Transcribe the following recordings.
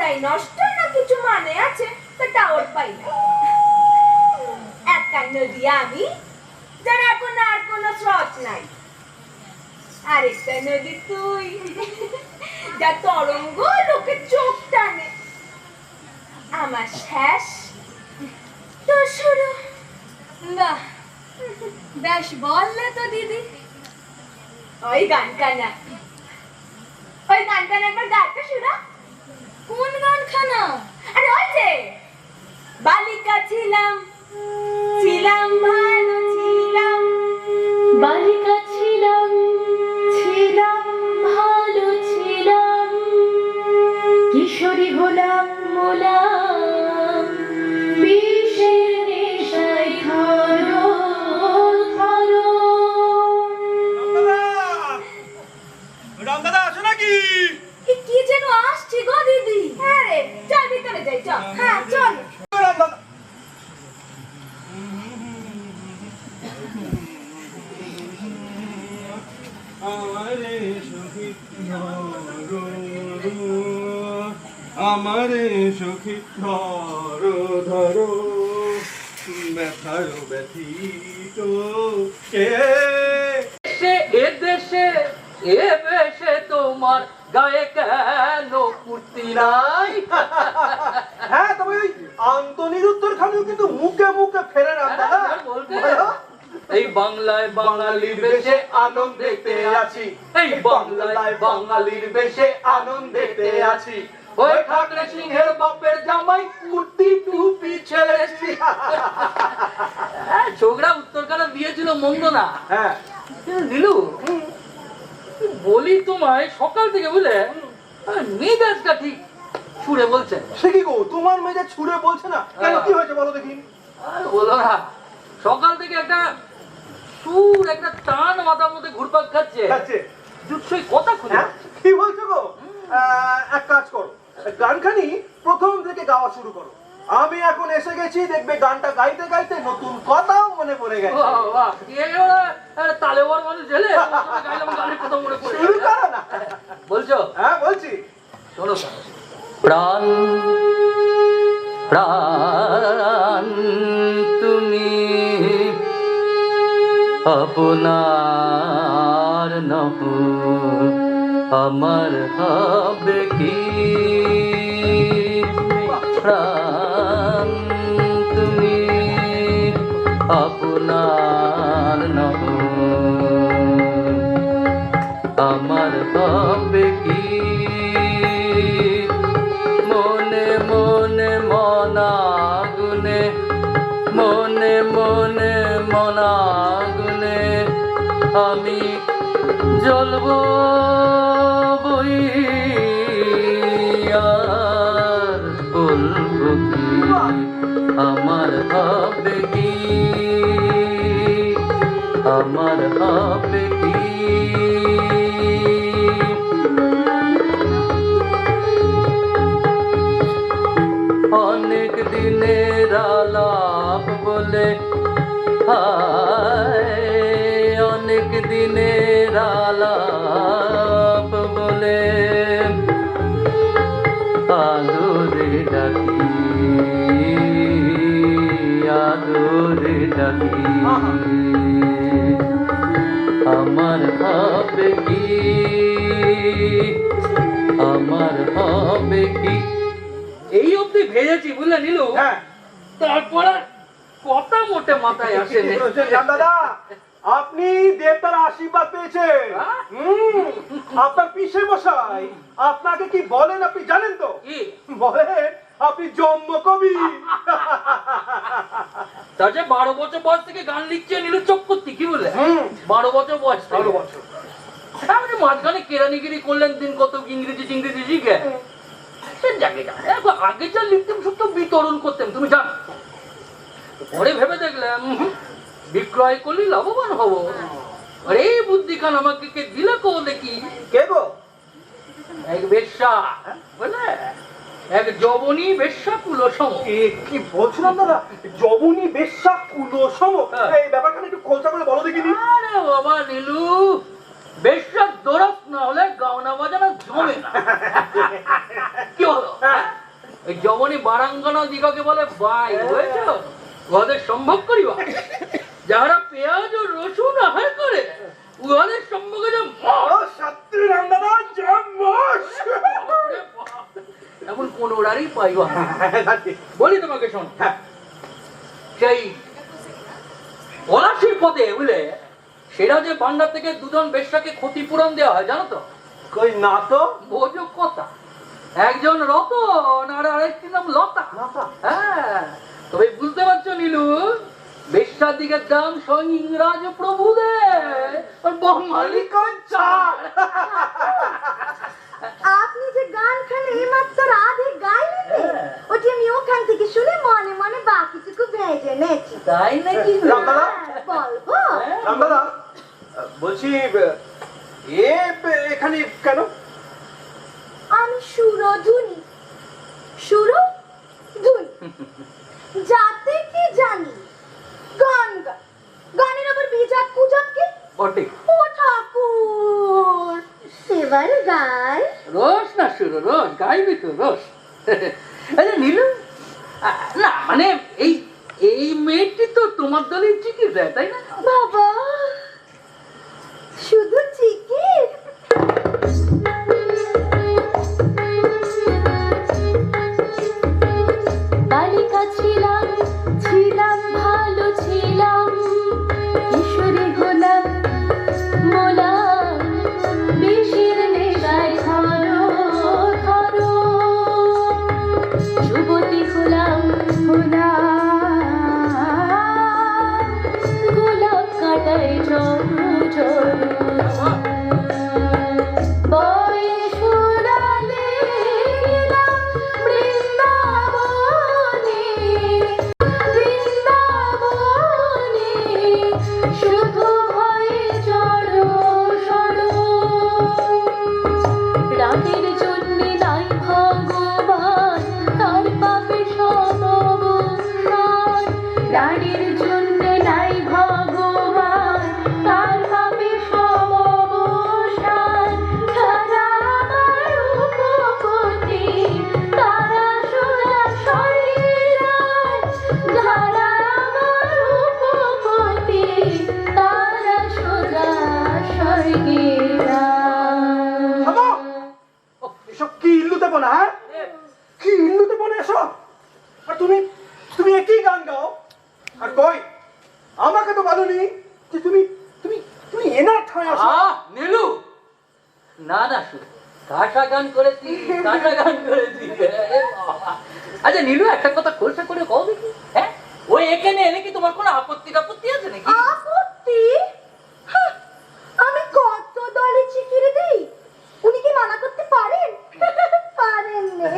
গলাই নষ্ট না কিছু মানে আছে সেটা ওর পাই না। একা নদী আমি, যার এখন আর কোনো স্রোত নাই। আরেকটা নদী তুই, যা তরঙ্গ লোকের চোখ টানে। আমার শেষ তো শুরু। বাহ, বেশ বললে তো দিদি। ওই গান কানা একবার গানটা শুনা। কোন গানখানা? আরে ওই যে বালিকা ছিলাম ছিলাম ভালো ছিলাম, বালিকা ছিলাম ছিলাম ভালো ছিলাম, কিশোরী হলাম মোলাম, বিষের নেশায় ধরো ধরো। রামদাদা আসো নাকি? কি যেন আসছে গো দিদি। হ্যাঁ রে, চল ভিতরে যাই, চল। হ্যাঁ চল। রামদাদা আমারে সখী ধরো, আমারে সখী ধরো ধরো, ব্যথার ব্যথিত কে এ দেশে এ বেশে তোমার গায়ে কেন কুর্তি নাই? হ্যাঁ, তবে ওই আন্তনির উত্তর খানিও কিন্তু মুখে মুখে ফেরে রামদাদা। এই বাংলায় বাঙালির বেশে আনন্দেতে আছি, এই বাংলায় বাঙালির বেশে আনন্দেতে আছি, ওই ঠাকরে সিংহের বাপের জামাই কুর্তি টুপি ছেড়েছি। ছোকরা উত্তরখানা দিয়েছিল মন্দ না। হ্যাঁ নীলু, বলি তোমায় সকাল থেকে বুঝলে মেজাজটা ঠিক ছুড়ে বলছে। সে কি গো, তোমার মেয়ে ছুড়ে বলছে না কেন? কি হয়েছে বলো দেখি। আর বলো না, সকাল থেকে একটা সুর, একটা টান মাথার মধ্যে ঘুরপাক খাচ্ছে। জুৎসই কথা খুঁজে। কি বলছো গো? এক কাজ করো, গানখানি প্রথম থেকে গাওয়া শুরু করো। আমি এখন এসে গেছি, দেখবে গানটা গাইতে গাইতে নতুন কথাও মনে পড়ে গেছে। তালে ওর মানুষ ঝেলে গাইলাম, গানের কথা মনে পড়ে। শুরু করো না। বলছো? হ্যাঁ বলছি। শোনো, প্রাণ প্রাণ তুমি আপনার নহ, আমার হবে কি? প্রাণ তুমি আপনার নহ, আমার হবে কি? মনে মনে মনাগুনে, মনে মনে মনাগুনে আমি জ্বলব বই, আর বলবো কি? আমার হবে কি? আমার হবে কি? অনেক দিনের আলাপ বলে, হায় অনেক দিনের আলাপ বলে আদরে ডাকি, আদরে ডাকি, আমার হবে কি? আমার হবে কি? এই অবধি ভেজেছি বুঝলে নীলু। তারপরে কথা মোটে মাথায় আসেনি। দাদা, আপনি দেবতার আশীর্বাদ পেয়েছেন। আপনার পিসে মশাই আপনাকে কি বলেন আপনি জানেন তো? কি বলেন? আপনি জন্ম কবি। তার যে 12 বছর বয়স থেকে গান লিখছে নীলু চক্রবর্তী, কি বলে? 12 বছর বয়স, 12 বছর। আপনি মাঝখানে কেরানিগিরি করলেন দিন কত, ইংরেজি টিংরেজি শিখে। আগে যা লিখতাম সব তো বিতরণ করতাম, তুমি জানো। পরে ভেবে দেখলাম বিক্রয় করলে লাভবান হব। আরে এই বুদ্ধিখান আমাকে কে দিলে কো দেখি? কে গো? এক বেশ্যা, বুঝলে, এক যবনী বেশ্যা কুলসম। কি বলছিলাম দাদা? যবনী বেশ্যা কুলসম? এই ব্যাপারটা একটু খোলসা করে বলো দেখিনি। আরে বাবা নীলু, বেশ্যা দরস না হলে গাওনা বাজানো জমে না। কি হলো? ওই জবনী বারাঙ্গনা দিগকে বলে বাই, বুঝেছো? উহাদের সম্ভব করিবা, যাহারা পেঁয়াজ ও রসুন আহার করে উহাদের সম্মুখে যে সত্যি রামদাদা জন্মস। এমন কোন ওরারই পাইবা। বলি তোমাকে শোন, সেই পলাশির পথে বুঝলে, সেটা যে ভান্ডার থেকে দুজন বেশ্যাকে ক্ষতিপূরণ দেওয়া হয় জানো তো? কই না তো। বোঝো কথা, একজন রতন আর আরেকটি নাম লতা। হ্যাঁ, তবে বুঝতে পারছো নীলু, বেশ্যার দিকের দাম স্বয়ং ইংরাজ প্রভু দেয় আর বঙ্গালী কঞ্চার। আপনি যে গানখানে এইমাত্র রাধে গাইলেন, ওটি আমি ওখান থেকে শুনে মনে মনে বাকিটুকু ভেজে নেছি। তাই নাকি? রামদাদা, বলবো? রামদাদা, বলছি এখানে কেন? আমি সুরধুনি, সুরধুনি, যাতে কি জানি গান গাই। গানের আবার বিজাত কুজাত কি? বটে। ও ঠাকুর, এবার গাই। রস না শুরু, রস গাইবি তো, রস। আচ্ছা নীলু, না মানে এই এই মেয়েটি তো তোমার দলের চিকিৎসা দেয়, তাই না? বাবা, শুধু চিকির? বালিকা ছিলাম, ছিলাম ভালো ছিলাম, কিশোরী হলাম মোলাম, বিষের নেশায় ধরো ধরো, যুবতী হলাম হলাম, গোলাপ কাটায় ঝরু ঝরু, বয়স ফুরালে গেলাম বৃন্দাবনে, বৃন্দাবনে, শুধু ভয়ে জড়ো সড়ো, রাতের জন্যে নাই ভগবান, তার পাপে সমবসান, রানীর জন্যে নাই ভগবান, তার পাপে সমবসান, যারা আমার উপপতি তারা সোজা শরীরায়, যারা আমার উপপতি তারা সোজা শরীরায়। থামো! এসব কি ইল্লুতে বনা? হ্যাঁ, কি ইল্লুতে বনে এসব? আর তুমি তুমি একই গান গাও। আর কই, আমাকে তো বলোনি যে তুমি তুমি তুমি এনার ঠায় আসো। নীলু, না না শুধু কাঁসা গান করেছি, কাঁসা গান করেছি। আচ্ছা নীলু, একটা কথা খোলসা করে কও দেখি, হ্যাঁ ওই এখানে এলে কি তোমার কোনো আপত্তি টাপত্তি আছে নাকি? আপত্তি? হাহ, আমি কত দলে চিকিরে দেই, উনি কি মানা করতে পারেন? পারেন না।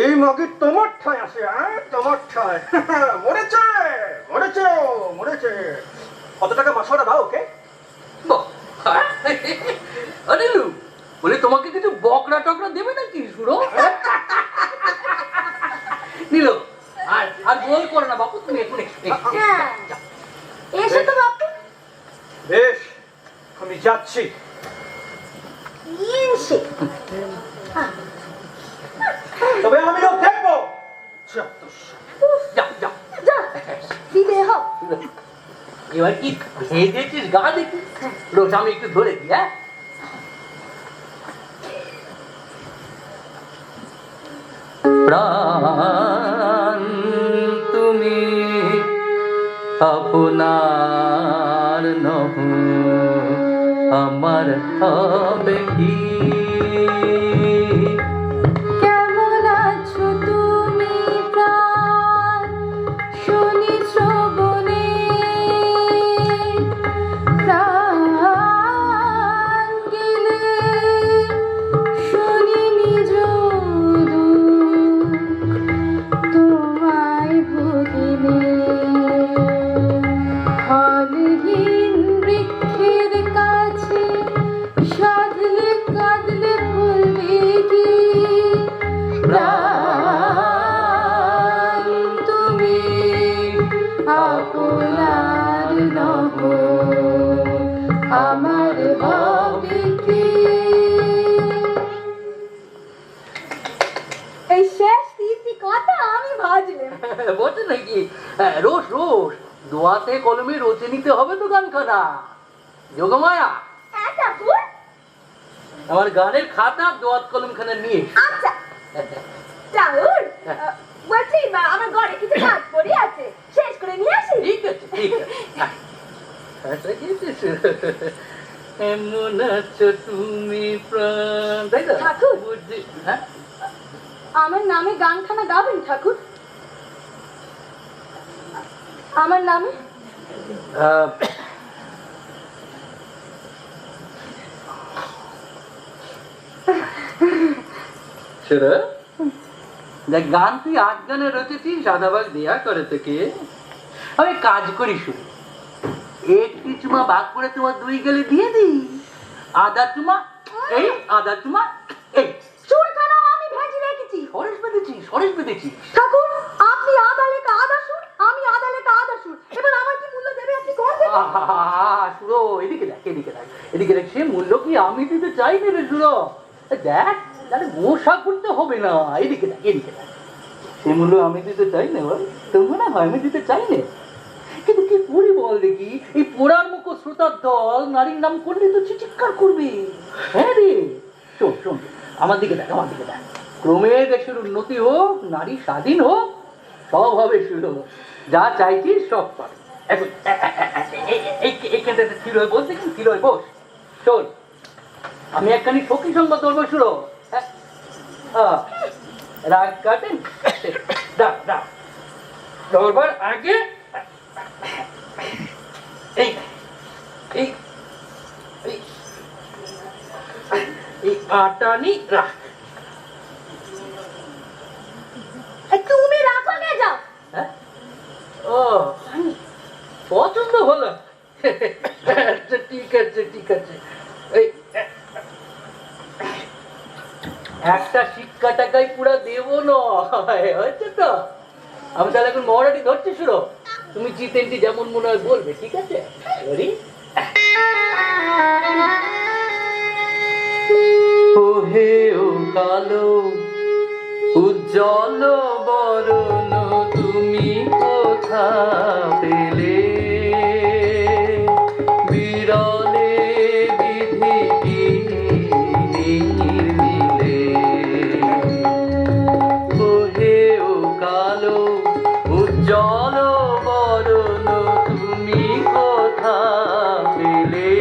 এই মাগি তোমার ঠায় আসে। হ্যাঁ, তোমার ঠায়। মরেছে মরেছে মরেছে। কত টাকা মাসোয়ারা দাও ওকে? নীলু, বলে তোমাকে কিছু বকরা টকরা দেবে নাকি শুনো? নীলু, আর আর গোল করো না বাপু, তুমি এখন হ্যাঁ, এসো তো বাপু। বেশ, আমি যাচ্ছি। এসে তবে আমিও দেখবো। যা যা। যা দিলে হোক। এবার কি ভেজেছিস গা দেখি? রোজ আমি একটু ধরে দিই। হ্যাঁ, প্রাণ তুমি আপনার নহ, আমার হবে কি? কেমন আছো তুমি প্রাণ, শুনি শ্রবণে, প্রাণ গেলে শুনি নিজ দুঃখ, তোমায় ভুলিলে ফলহীন বৃক্ষের কাছে সাধলে কাঁদলে ভুলবে কি? প্রাণ তুমি আপনার নহ, আমার হবে কি? হ্যাঁ, রোজ রোজ দোয়াতে কলমে রচে নিতে হবে তো গানখানা। যোগমায়া, হ্যাঁ ঠাকুর। আমার গানের খাতা দোয়াত কলমখানা নিয়ে এসো। আচ্ছা ঠাকুর, বলছি আমার ঘরে কিছু কাজ পড়ে আছে, শেষ করে নিয়ে আসি। ঠিক আছে, ঠিক আছে। আচ্ছা, কি হয়েছে? এমন আছো তুমি প্রাণ, তাই তো? ঠাকুর। বুঝছি। হ্যাঁ, আমার নামে গানখানা গাবেন ঠাকুর? আমার নামে? শোনো, দেখ গান তুই 8 গানে রচেছিস, আধাভাগ দেয়া করে থেকে। আমি কাজ করি শুরু, একটি চুমা ভাগ করে তোমার 2 গেলে দিয়ে দিই। আদা চুমা এই, আদা চুমা এই। সুরখানাও আমি ভেজে রেখেছি। সরেশ বেঁধেছি। ঠাকুর, আপনি আদা লেখা আদা সুর, আমি আদা লেখা আদা সুর। এবার আমার কি মূল্য দেবে আপনি কোন দেবেন? সুরো, এদিকে দেখ, এদিকে দেখ, এদিকে দেখ। সে মূল্য কি আমি দিতে চাই না রে সুরো। দেখ, তাহলে মশা করতে হবে না। এদিকে দেখ, এদিকে দেখ। সে মূল্য আমি দিতে চাই না ভাই, তোমার না হয় আমি দিতে চাই না। কিন্তু কি করি বল দেখি, এই পোড়ার মুখ শ্রোতার দল নারীর নাম করলে তো চিৎকার করবে। হ্যাঁ রে, শোন শোন, আমার দিকে দেখ, আমার দিকে দেখ। ক্রমে দেশের উন্নতি হোক, নারী স্বাধীন হোক, সব হবে শুরু। যা চাইছিস সব পাবে। এখন এইখানটা স্থির হয়ে বস, দেখি স্থির হয়ে বস। শোন, আমি একখানি সখী সংবাদ ধরবো শুরু। রাগ কাটেন, ডাক ডাক ধরবার আগে এই এই এই এই আটানি রাখ। তুমি রাখো কে যাও। হ্যাঁ, ও পছন্দ হলো। আচ্ছা, ঠিক আছে, ঠিক আছে। এই একটা শিক্ষা টাকাই পুরা দেবো না, হয়েছে তো? আমি তাহলে এখন মহারাটি ধরছি শুরু। তুমি জিতেনটি যেমন মনে হয় বলবে, ঠিক আছে? রেডি? ওহে ও কালো উজ্জ্বল বরণ, তুমি কোথা পেলে? বিরলে বিধি কি নির্মিলে? ওহে ও কালো উজ্জ্বল বরণ, তুমি কোথা পেলে?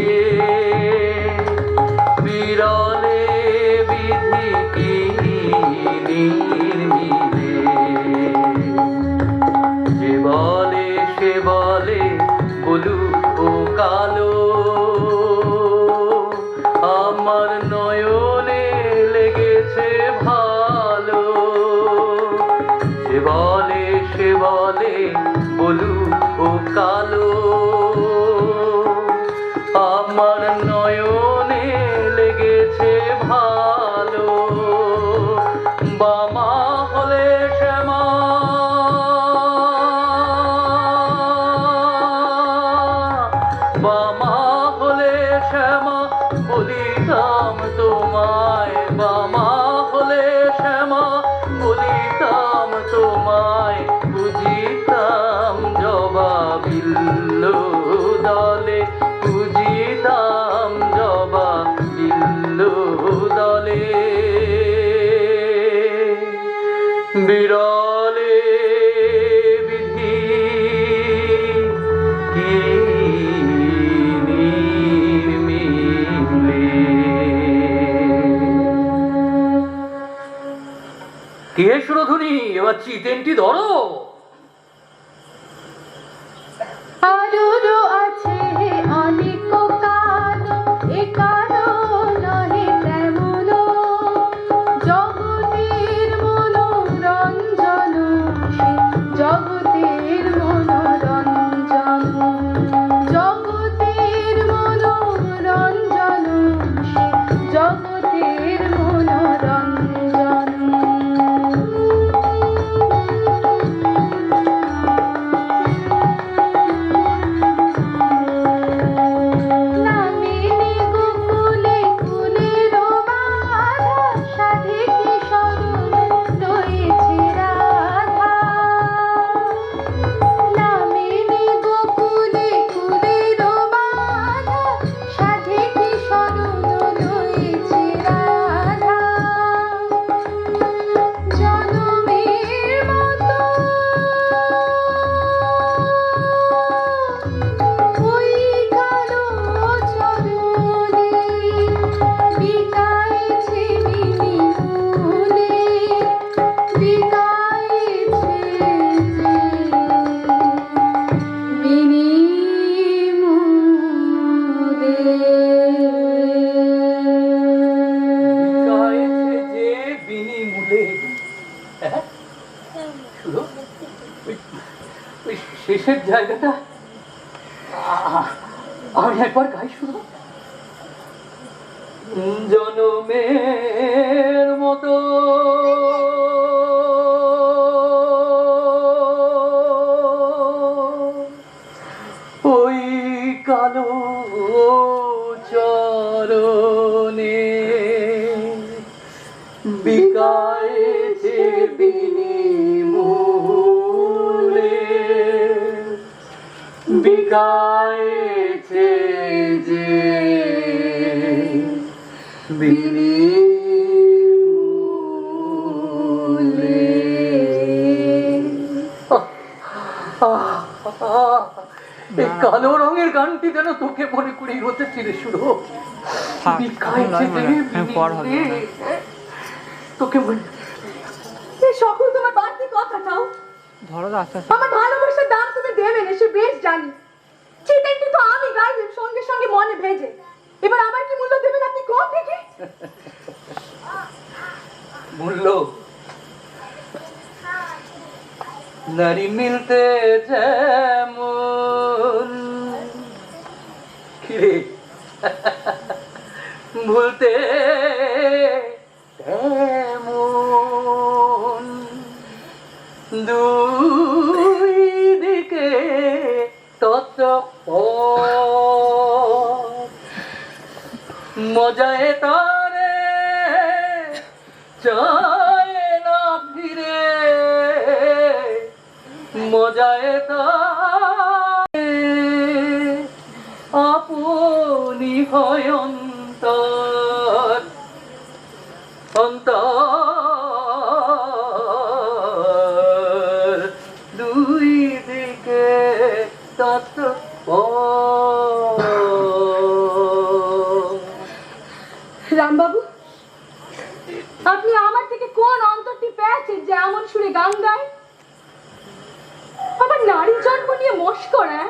বিরলে বিধি কি নির্মিলে? যে বলে সে বলে বলু ও কালো, আমার নয়নে লেগেছে ভালো। যে বলে সে বলে বলু ও কালো, আমার নয়নে লেগেছে ভালো। বামা হলে শ্যামা, বামা হলে শ্যামা বলিতাম তোমায়। বামা হলে শ্যামা বলিতাম তোমায়। বুঝিতাম জবা বিল্ল দলে, বুঝিতাম জবা বিল্ল দলে। বিরলে বিধি কি নির্মিলে? কে সুরধুনি, এবার চিতেনটি ধরো। আরো আছে অনেক কারণ, এ কারণ নহে তেমন। জগতের মনোরঞ্জন সে, জগতের মনোরঞ্জন। জগতের মনোরঞ্জন সে, জগতের মনোরঞ্জন। শেষের জায়গাটা আমি একবার গাই শুধু। জনমের মতো ওই কালো চরণে বিকায়েছে বিনিমূলে, বিকায়েছে যে বিনিমূলে। এই কালো রঙের গানটি যেন তোকে মনে করি হতে চিরে শুরু তোকে মনে এই সকল তোমার বাড়তি কথাটাও আমার ভালোবাসার দাম তুমি দেবে না, সে বেশ জানি। চিতেনটি তো আমি গাইলাম সঙ্গে সঙ্গে মনে ভেজে, এবার আমার কি মূল্য দেবেন আপনি কম দেখে? মূল্য নারী মিলতে যেমন কিরে ভুলতে তেমন, দুই দিকে তত মজায় তারে চায় না ফিরে, মজায় তারে আপনি হয় অন্তর অন্তর, দুই দিকে তত রামবাবু, আপনি আমার থেকে কোন অন্তরটি পেয়েছেন যে এমন সুরে গান গায়? আমার নারী জন্ম নিয়ে মস্করা?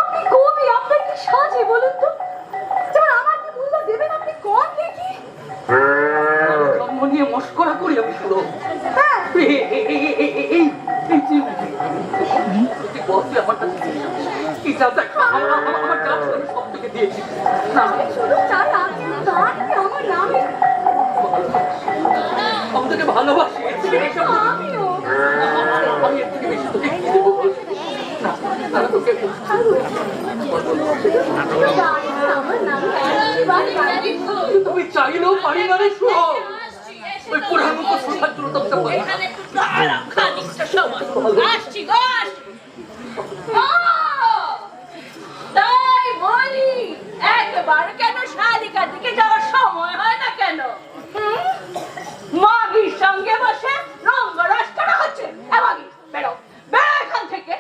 আপনি কবি, আপনার কি সাজে বলুন তো? যেমন আমার কি মূল্য দেবেন আপনি কোন দেখি? জন্ম নিয়ে মস্করা করি আমি শুরু। হ্যাঁ, আমি শুধু চাই আপনি গানটি আমার নামে। আমি তোকে ভালোবাসি, আমিও। আমি এর থেকে বেশি তোকে কি দেবো? তোকে আমার নামে একবার গানটি তুমি চাইলেও পারি না রে শুভ। ওই পুরানো তো শোনার জন্য তো একটা বলি। এখানে একটু দাঁড়াও, খানিকটা সময়। আসছি গো, আসছি। ও, তাই বলি, একবার কেন শালিকার দিকে যাওয়ার সময় হয় না কেন? মাগির সঙ্গে বসে রঙ্গরস করা হচ্ছে। মাগি, বেরো, বেরো এখান থেকে।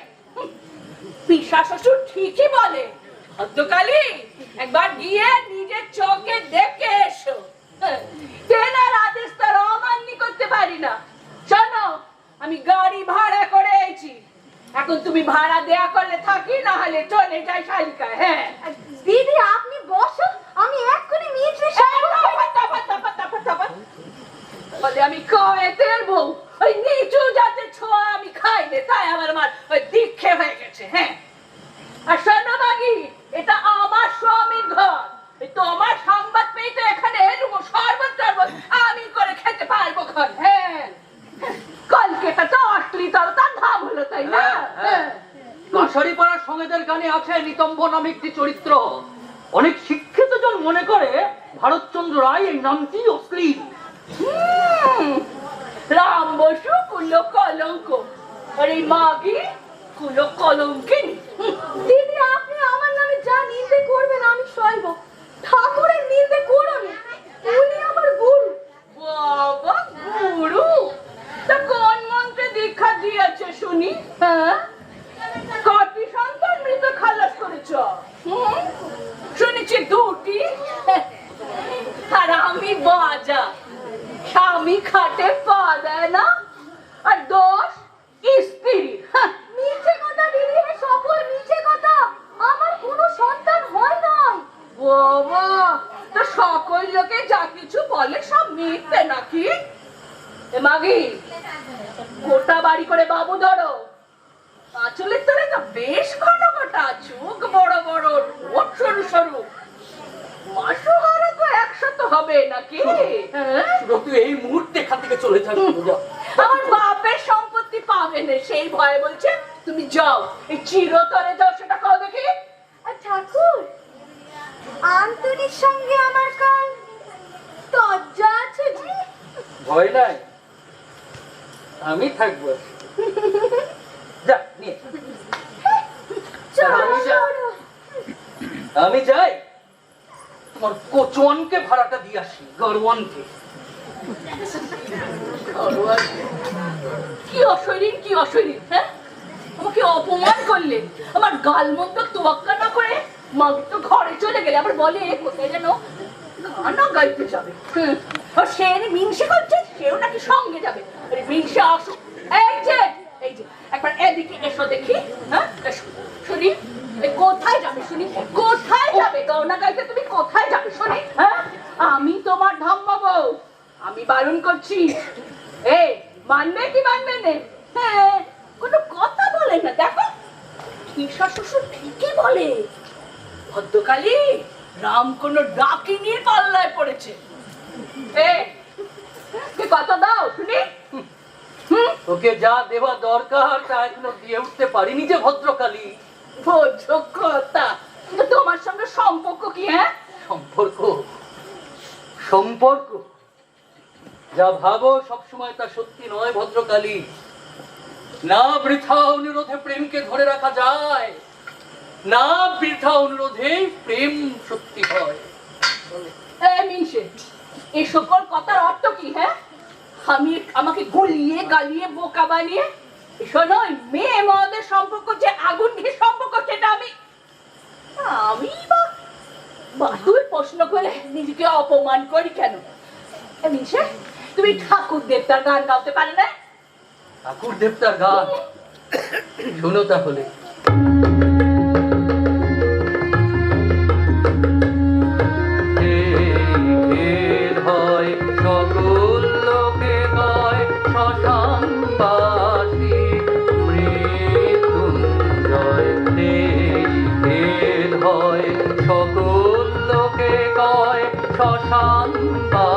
পিসা শ্বশুর ঠিকই বলে, ভদ্রকালী একবার গিয়ে নিজের চোখে দেখে এসো। তেনার আদেশ তার অমান্য করতে পারি না। শোনো, আমি গাড়ি ভাড়া করে এসেছি, এখন তুমি ভাড়া দেয়া করলে থাকি, না হলে চলে যাই শালিকা। হ্যাঁ দিদি, আপনি বসুন, আমি এক্ষুনি মিত্রে বলে আমি কয়েতের বউ, ওই নিচু জাতের ছোঁয়া আমি খাই রে, তাই আমার মার ওই দীক্ষে হয়ে গেছে। হ্যাঁ, আর শোনো মাগি, এটা আমার স্বামীর ঘর। তোমার সংবাদ পেয়ে তো এখানে এলুম, শরবত টরবত আমি করে খেতে পারবো ঘর। হ্যাঁ, কলকাতা তো অশ্লীলতার ধাম হলো, তাই না? কাছারিপাড়ার সঙ্গেদের গানে আছে নিতম্ব নামে একটি চরিত্র। অনেক শিক্ষিত জন মনে করে ভারতচন্দ্র রায় এই নামটি অশ্লীল। রাম বসু কুলো কলঙ্ক, আর এই মাগি কুলো কলঙ্কিনী। দিদি, আপনি আমার নামে যা নিন্দে করবেন আমি সইব, ঠাকুরের নিন্দে করুন, উনি আমার গুরু। বাবা, গুরু? তা কোন মন্ত্রে দীক্ষা দিয়েছে শুনি? হ্যাঁ, কটি সন্তান মৃত খালাস করেছ? শুনেছি দুটি। আর আমি বাজা, স্বামী খাটে পা দেয় না, আর দোষ স্ত্রী। মিছে কথা দিদি, সকল মিছে কথা, আমার কোনো সন্তান হয় নাই। বাবা, তো সকল লোকে যা কিছু বলে সব মিথ্যে নাকি? এ মাগি, গোটা বাড়ি করে বাবু ধরো, আঁচলের তলে তো বেশ ঘন ঘটা, চোখ বড় বড়, ঠোঁট সরু সরু। মাসোহারা তো 100 হবে নাকি? হ্যাঁ? তুই এই মুহূর্তে এখান থেকে চলে যাবি। আমার বাপের সম্পত্তি পাবে না সেই ভয়ে বলছে তুমি যাও, এই চিরতরে যাও, সেটা কও দেখি। ঠাকুর, আন্তরির সঙ্গে আমার কাল তজ্জা আছে যে। ভয় নাই, আমি থাকবো। যা নিয়ে আমি যাই, তোমার কোচওয়ানকে ভাড়াটা দিয়ে আসি, গরওয়ানকে। কি অশরীর, কি অশরীর! হ্যাঁ, আমাকে অপমান করলে, আমার গালমন্দ তোয়াক্কা না করে মাত্র ঘরে চলে গেলে, আবার বলে কোথায় যেন গানা গাইতে যাবে। আর সে মিংসে করছে, সেও নাকি সঙ্গে যাবে। আরে মিংসে আসুক। এই যে একবার এদিকে এসো দেখি। হ্যাঁ, এসো শুনি, এই কোথায় যাবে শুনি, কোথায় যাবে? গানা গাইতে তুমি কোথায় যাবে শুনি? হ্যাঁ, আমি তোমার ধাম্মা বউ, আমি বারণ করছি। এই মানবে কি মানবে না? হ্যাঁ, কোনো কথা বলে না। দেখো ঈশা শ্বশুর ঠিকই বলে, ভদ্রকালী রাম কোনো ডাকিনীর পাল্লায় পড়েছে। কত দাও শুনি। ওকে যা দেওয়া দরকার তা এখনো দিয়ে উঠতে পারিনি যে ভদ্রকালী। যোগ্যতা তোমার সঙ্গে সম্পর্ক কি? হ্যাঁ, সম্পর্ক সম্পর্ক যা ভাবো সবসময় তা সত্যি নয় ভদ্রকালী। না বৃথা অনুরোধে প্রেমকে ধরে রাখা যায়, না বৃথা অনুরোধে প্রেম সত্যি হয়। মিনসে এই সকল কথার অর্থ কি? হ্যাঁ, আমাকে গুলিয়ে গালিয়ে বোকা বানিয়ে শোনো, মেয়ে মদের সম্পর্ক যে আগুন ঘি সম্পর্ক, সেটা আমি বাতুল প্রশ্ন করে নিজেকে অপমান করি কেন? মিনসে, তুমি ঠাকুর দেবতার গান গাইতে পারে না? ঠাকুর দেবতার গান শোনো তাহলে। সকল লোকে গায় শ্মশানবাসী মৃত্যুঞ্জয়, হয় সকল লোকে গায় শ্মশানবাসী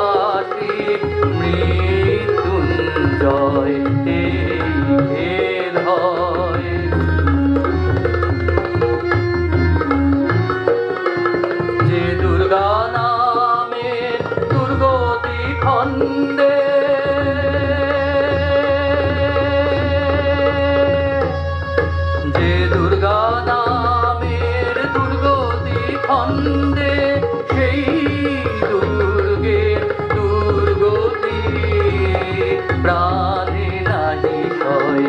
মৃত্যুঞ্জয়, হয় যে দুর্গা নামের দুর্গতি খণ্ডে, যে দুর্গা নামের দুর্গতি খণ্ডে, সেই দুর্গের দুর্গতি প্রাণে নাহি সয়,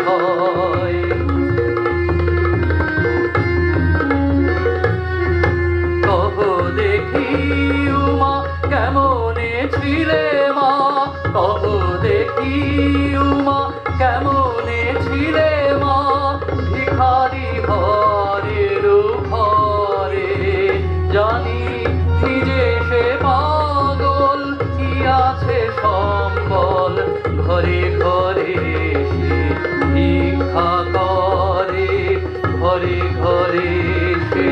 হয় কহ দেখি উমা কেমনে ছিলে মা, কহ দেখি উমা কেমনে ছিলে মা, ভিখারি ঘরের ঘরে জানি নিজে সে পাগল, কি আছে সম্বল ঘরে ঘরে সে ভিক্ষা করে, ঘরে ঘরে সে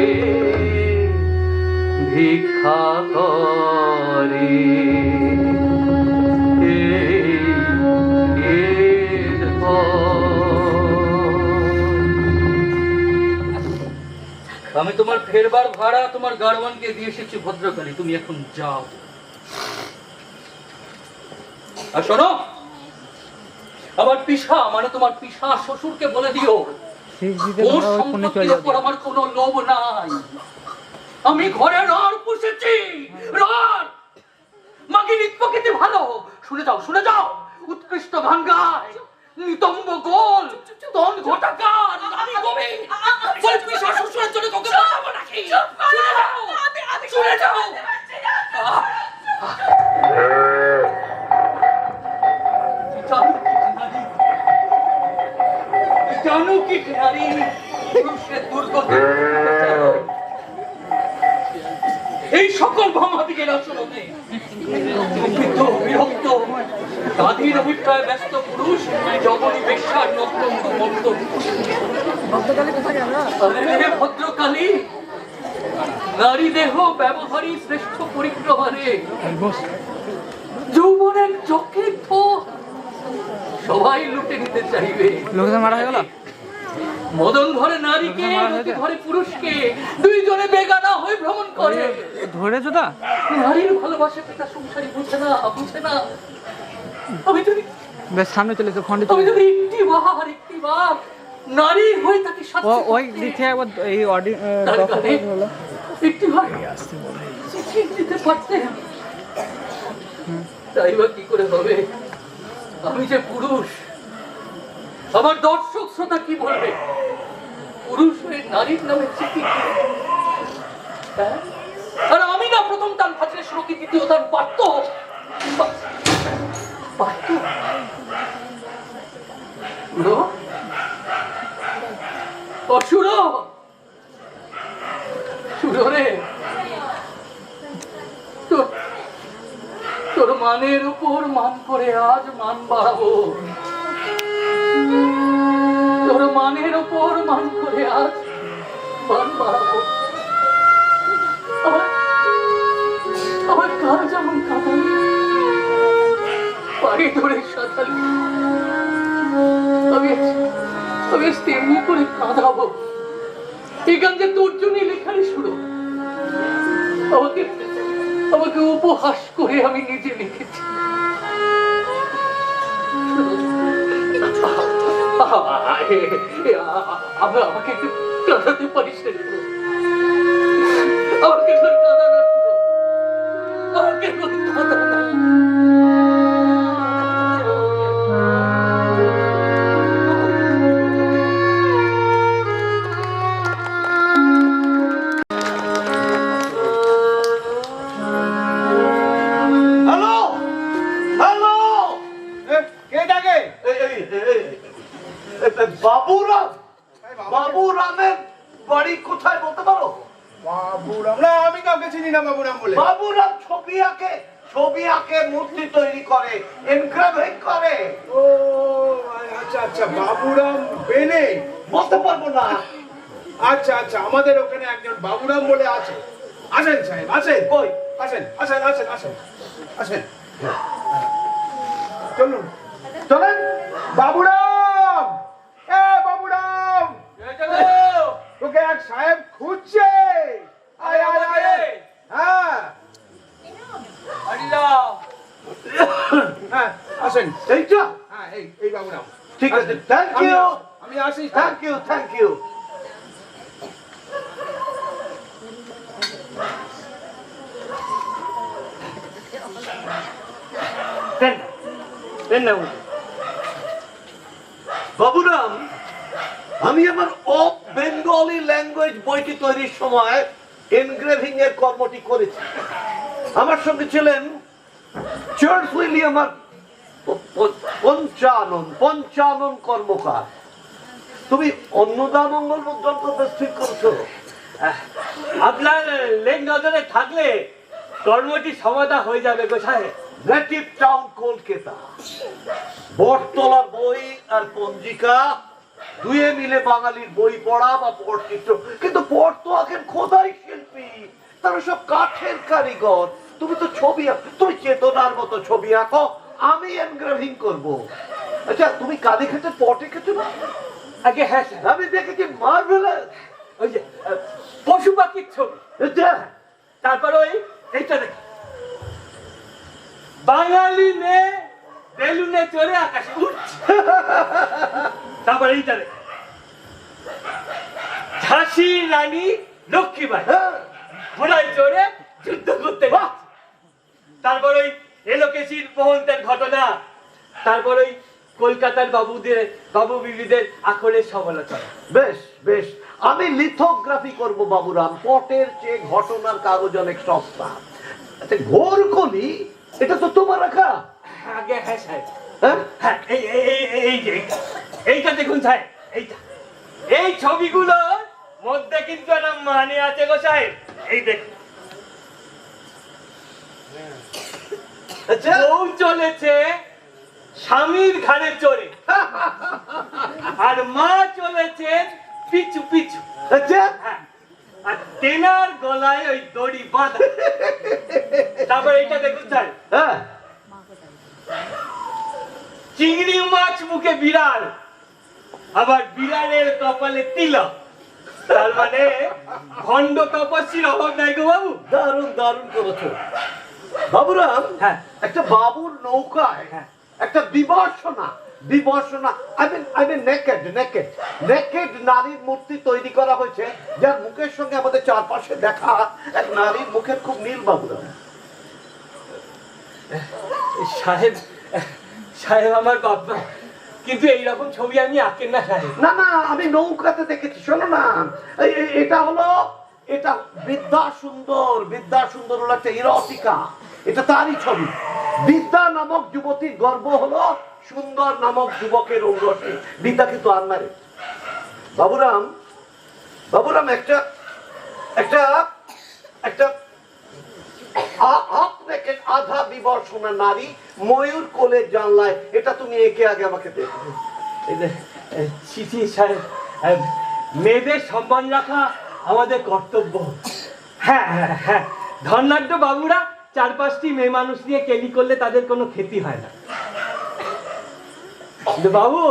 ভিক্ষা করে। আমি তোমার ফেরবার ভাড়া তোমার গাড়ওয়ানকে দিয়ে এসেছি ভদ্রকালী, তুমি এখন যাও। আর শোনো, আমার পিসা মানে তোমার পিসা শ্বশুরকে বলে দিও ওর সম্পত্তির উপর আমার কোনো লোভ নাই। আমি ঘরে রড পুষেছি, রড মাকে প্রকৃতি ভালো। শুনে যাও, শুনে যাও, উৎকৃষ্ট গান গায়, নিতম্ব গোল, তন ঘটাকার, আমি কবি, বলে পিসা শ্বশুরের জন্য তোকে বাঁচাবো নাকি? শুনে যাও, শুনে যাও। জানো কি নারী পুরুষের দুর্গতি, এই সকল ভাঙা দিকে আসলে বিরক্ত গান্ধীর অভিপ্রায় ব্যস্ত পুরুষ জগনী বেশ্যার নক্তঙ্গ মন্ত। আরে ভদ্রকালী, নারী দেহ ব্যবহারই শ্রেষ্ঠ পরিক্রমারে যৌবনের যকৃত সবাই লুটে নিতে চাইবে। লোকজন মারা হয়ে গেল। মদন ধরে নারীকে, রতি ধরে পুরুষকে, দুইজনে বেগানা হয়ে ভ্রমণ করে। ধরেছো তা? নারীর ভালোবাসা পিতা সংসারী বুঝে না, বুঝে না। আমি যদি বেশ সামনে চলেছে খন্ডিত। আমি যদি একটি বার নারী হয়ে তাকে সাথে ওই দিক থেকে একবার এই হলো একটি বার চিঠি দিতে পারতেন, তাই বা কি করে হবে? আমি যে পুরুষ, আমার দর্শক শ্রোতা কি বলবে? পুরুষ হয়ে নারীর নামে চিঠি, হ্যাঁ? আর আমি না প্রথম টান ফাঁচলে শ্লোকি, দ্বিতীয় টান পারত পারত অসুর সুরে তোর মানের উপর মান করে আজ মান বাড়াবো, তোর মানের উপর মান করে আজ মান বাড়াবো। আমার কার যেমন কাঁদালি, পাড়ি ধরে সাঁতালি, আমি তেমনি করে কাঁদাবো। এই গান যে তোর জন্য লেখারই শুরু, আমাকে উপহাস করে আমি নিজে লিখেছি। আমাকে একটু কাঁদাতে পারিস না, আমাকে কাঁদা না, আমাকে কাঁদা না। বাবুরাম, বাবুরামের বাড়ি কোথায় বলতে পারো? বাবুরাম না, আমি কাউকে চিনি না বাবুরাম বলে। বাবুরাম ছবি আঁকে মূর্তি তৈরি করে, এনগ্রাভিং করে। ও আচ্ছা আচ্ছা, বাবুরাম বেনে বলতে পারবো না। আচ্ছা আচ্ছা, আমাদের ওখানে একজন বাবুরাম বলে আছে। আসেন সাহেব, আসেন। কই? আসেন আসেন আসেন আসেন আসেন, চলুন চলেন। বাবুরাম, এ বাবুরাম, তোকে এক সাহেব খুঁজছে। আয় আয় আয়। হ্যাঁ হ্যাঁ, আসেন। এইটা হ্যাঁ, এই বাবুরাম। ঠিক আছে, থ্যাংক ইউ, আমি আসি। Thank you, thank you. Baburam, আমি আমার অফ বেঙ্গলি ল্যাঙ্গুয়েজ বইটি তৈরির সময় এনগ্রেভিং এর কর্মটি করেছি। আমার সঙ্গে ছিলেন চার্লস উইলিয়াম আর পঞ্চানন কর্মকার। তুমি অন্নদামঙ্গল মুদ্রণ করতে স্থির করছো। আপনার লেন নজরে থাকলে কর্মটি সমাধা হয়ে যাবে গো সাহেব। নেটিভ টাউন কলকাতা, বটতলার বই আর পঞ্জিকা দুয়ে মিলে বাঙালির বই পড়া বা পটচিত্র। কিন্তু পট তো আঁকেন খোদাই শিল্পী, তারা সব কাঠের কারিগর। তুমি তো ছবি তুমি চেতনার মতো ছবি আঁকো, আমি এনগ্রেভিং করব। আচ্ছা, তুমি কাঁধে খেতে পটে খেতে না? আগে হ্যাঁ স্যার, আমি দেখেছি মার্ভেলাস। ওই যে পশু পাখির ছবি। এটা তারপর এইটা দেখি, বাঙালি মেয়ে বেলুনে চড়ে আকাশে উঠছে। তারপর এইটা দেখি, ঝাঁসি রানী লক্ষ্মীবাই ঘোড়ায় চড়ে যুদ্ধ করতে যাচ্ছে। তারপর ওই এলোকেশির মোহন্তের ঘটনা। তারপর ওই কলকাতার বাবু বিবিদের আখরের সমালোচনা। বেশ বেশ, আমি লিথোগ্রাফি করব বাবুরাম। পটের চেয়ে ঘটনার কাগজ অনেক সস্তা। আচ্ছা, ঘোরকলি এটা তো তোমার রাখা? আগে হ্যাঁ সাহেব। হ্যাঁ, হ্যাঁ, এইটা দেখুন সাহেব, এই ছবিগুলোর মধ্যে কিন্তু একটা মানে আছে গো সাহেব। এই দেখুন, আচ্ছা। বউ চলেছে স্বামীর ঘাড়ে চড়ে, আর মা চলেছে পিছু পিছু। আচ্ছা। হ্যাঁ, আর তেনার গলায় ওই দড়ি বাঁধা। তারপর এইটা দেখুন স্যার, হ্যাঁ। চিংড়ি মাছ মুখে বিড়াল, আবার বিড়ালের কপালে তিলক। তার মানে ভণ্ড তপস্বীর অভাব নাই গো বাবু। দারুণ দারুণ করেছো বাবুরাম। হ্যাঁ। একটা বাবুর নৌকায় হ্যাঁ। একটা বিবর্ষণা আই মিন নেকেড নারীর মূর্তি তৈরি করা হয়েছে, যার মুখের সঙ্গে আমাদের চারপাশে দেখা এক নারীর মুখের খুব মিল বাবুরাম। সাহেব, সাহেব আমার বাবা, কিন্তু এইরকম ছবি আমি আঁকেন না সাহেব। না না, আমি নৌকাতে দেখেছি। শোনো না, এটা বিদ্যা সুন্দর হলো একটা ইরোটিকা, এটা তারই ছবি। বিদ্যা নামক যুবতীর গর্ব হলো সুন্দর নামক যুবকের ঔরসে। বিদ্যা কিন্তু আনমারে। বাবুরাম একটা একটা একটা আধা বিবর্ষণা নারী ময়ূর কোলের জানলায়, এটা তুমি একে আগে আমাকে দেখো। ছি সাহেব, মেয়েদের সম্মান রাখা আমাদের কর্তব্য। হ্যাঁ হ্যাঁ হ্যাঁ, ধর্নাঢ্য বাবুরা 4-5টি মেয়ে মানুষ নিয়ে কেলি করলে তাদের কোনো ক্ষতি হয় না। কিন্তু বাবু,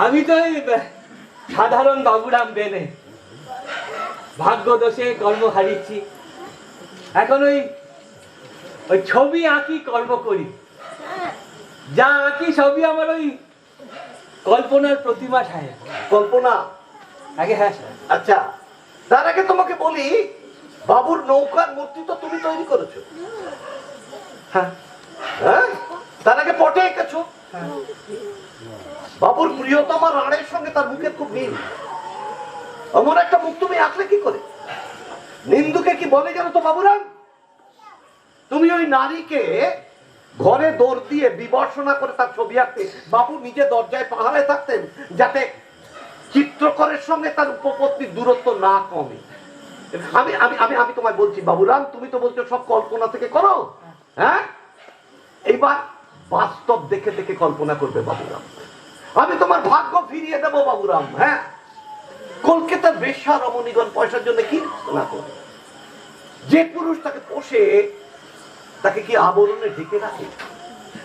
আমি তো এই সাধারণ বাবুরাম বেনে ভাগ্য দোষে কর্ম হারিয়েছি। এখন ওই ছবি আঁকি, কর্ম করি, যা আঁকি সবই আমার ওই কল্পনার প্রতিমা সাহেব। কল্পনা? আগে হ্যাঁ স্যার। আচ্ছা, তার আগে তোমাকে বলি, বাবুর নৌকার মূর্তি তো তুমি তৈরি করেছো। হ্যাঁ হ্যাঁ, তার আগে পটে এঁকেছো। বাবুর প্রিয়তমা রানের সঙ্গে তার মুখের খুব মিল। এমন একটা মুখ তুমি আঁকলে কি করে? নিন্দুকে কি বলে জানো তো বাবুরাম? তুমি ওই নারীকে ঘরে দৌড় দিয়ে বিবর্ষণা করে তার ছবি আঁকতে, বাবু নিজে দরজায় পাহাড়ে থাকতেন যাতে চিত্রকরের সঙ্গে তার উপপত্তির দূরত্ব না কমে। আমি আমি আমি আমি তোমায় বলছি বাবুরাম, তুমি তো বলছো সব কল্পনা থেকে করো। হ্যাঁ, এইবার বাস্তব দেখে দেখে কল্পনা করবে বাবুরাম। আমি তোমার ভাগ্য ফিরিয়ে দেবো বাবুরাম। হ্যাঁ, কলকাতার বেশ্যা রমণীগণ পয়সার জন্য কি না করে? যে পুরুষ তাকে পোষে তাকে কি আবরণে ঢেকে রাখে?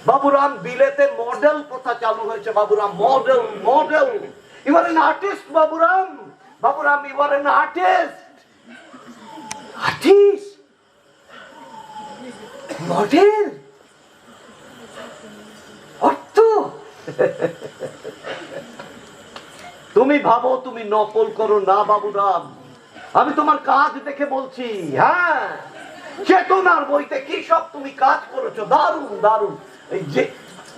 বাবুরাম, বিলেতে মডেল প্রথা চালু হয়েছে Baburam. Model you are an artist Baburam. You are an artist. Model অর্থ তুমি ভাবো তুমি নকল করো না বাবুরাম, আমি তোমার কাজ দেখে বলছি। হ্যাঁ, চেতনার বইতে কি সব তুমি কাজ করেছো, দারুণ দারুণ। এই যে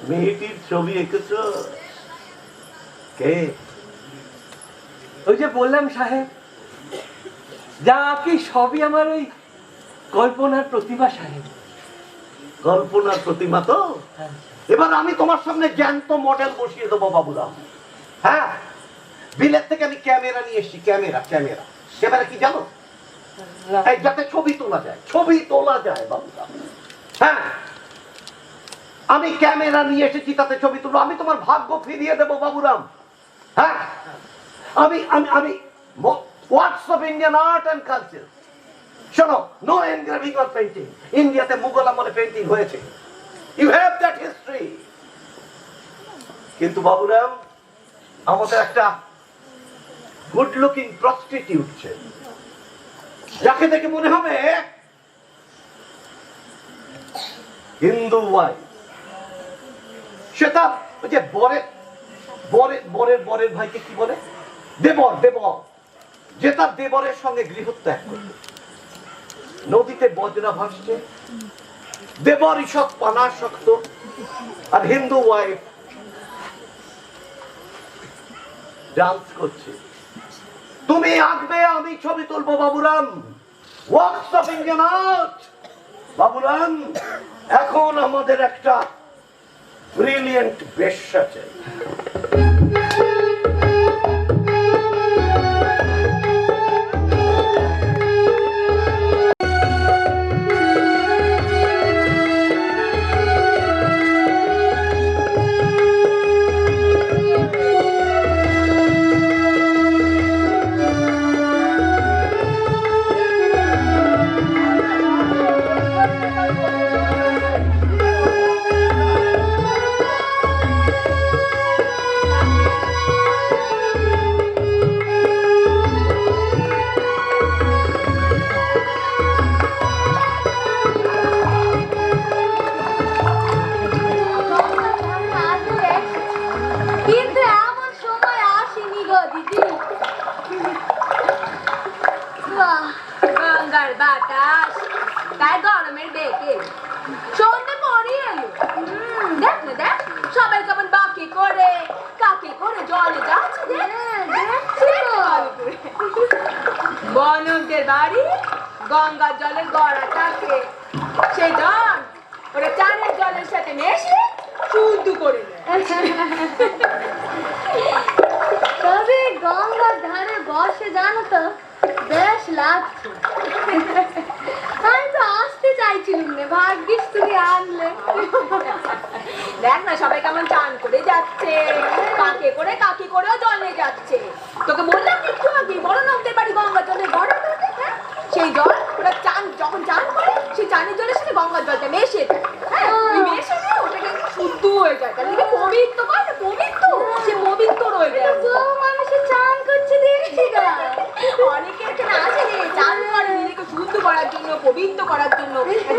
মেয়েটির ছবি এঁকেছো, কে? ওই যে বললাম সাহেব, যা আঁকি সবই আমার ওই কল্পনার প্রতিমা সাহেব। কল্পনার প্রতিমা তো? এবার আমি তোমার সামনে জ্যান্ত মডেল বসিয়ে দেবো বাবুরাম। হ্যাঁ, বিলেত থেকে আমি ক্যামেরা নিয়ে এসেছি। ক্যামেরা কি জানো? এই যাতে ছবি তোলা যায় বাবুরাম। হ্যাঁ, আমি ক্যামেরা নিয়ে এসেছি, তাতে ছবি তুলবো। আমি তোমার ভাগ্য ফিরিয়ে দেবো বাবুরাম। হ্যাঁ, আমি আমি আমি হোয়াটস of Indian art and culture. শোনো, নো এনগ্রেভিং অর পেইন্টিং। ইন্ডিয়াতে মুঘল আমলে পেইন্টিং হয়েছে। You have that history. কিন্তু বাবুরাম, আমাদের একটা গুড লুকিং প্রস্টিটিউট ছে, যাকে দেখে মনে হবে হিন্দু ওয়াইফ। সেটা ওই যে বরের ভাইকে কি বলে? দেবর। যে তার দেবরের সঙ্গে গৃহত্যাগ করবে। নদীতে বজরা ভাসছে, দেবর ঈষৎ পানাসক্ত, আর হিন্দু ওয়াইফ ডান্স করছে। তুমি আঁকবে, আমি ছবি তুলবো Baburam. Works of Indian art Baburam. এখন আমাদের একটা ব্রিলিয়েন্ট বেশ্যা চাই। ঝড় বাতাস তাই গরমের ডেকে সন্ধে পড়ে এলো দেখ না দেখ সবাই কেমন বাকি করে কাকে করে জলে যাচ্ছে বনকদের বাড়ি গঙ্গার জলের গড়া থাকে সেই জল ওরা চানের জলের সাথে মেশে শুদ্ধ করে তবে গঙ্গার ধারে বসে জানো তো বেশ লাগছে আমি তো আসতে চাইছিলাম না ভাগ্যিস তুমি আনলে দেখ না সবাই কেমন চান করে যাচ্ছে কাকে করেও জলে যাচ্ছে তোকে বললাম একটু আগে বড় নকদের বাড়ি গঙ্গার জলের গড়া থাকে সেই জল ওরা যখন চান করে সেই চানের জলের সাথে গঙ্গার জলটা মেশে যায় মেশে যায় ওটাকে শুদ্ধ হয়ে যায় তাহলে পবিত্র হয় না পবিত্র সে পবিত্র রয়ে যায় মানুষের চান করছে দেখছি অনেকে এখানে আসে রে চান করে নিজেকে শুদ্ধ করার জন্য পবিত্র করার জন্য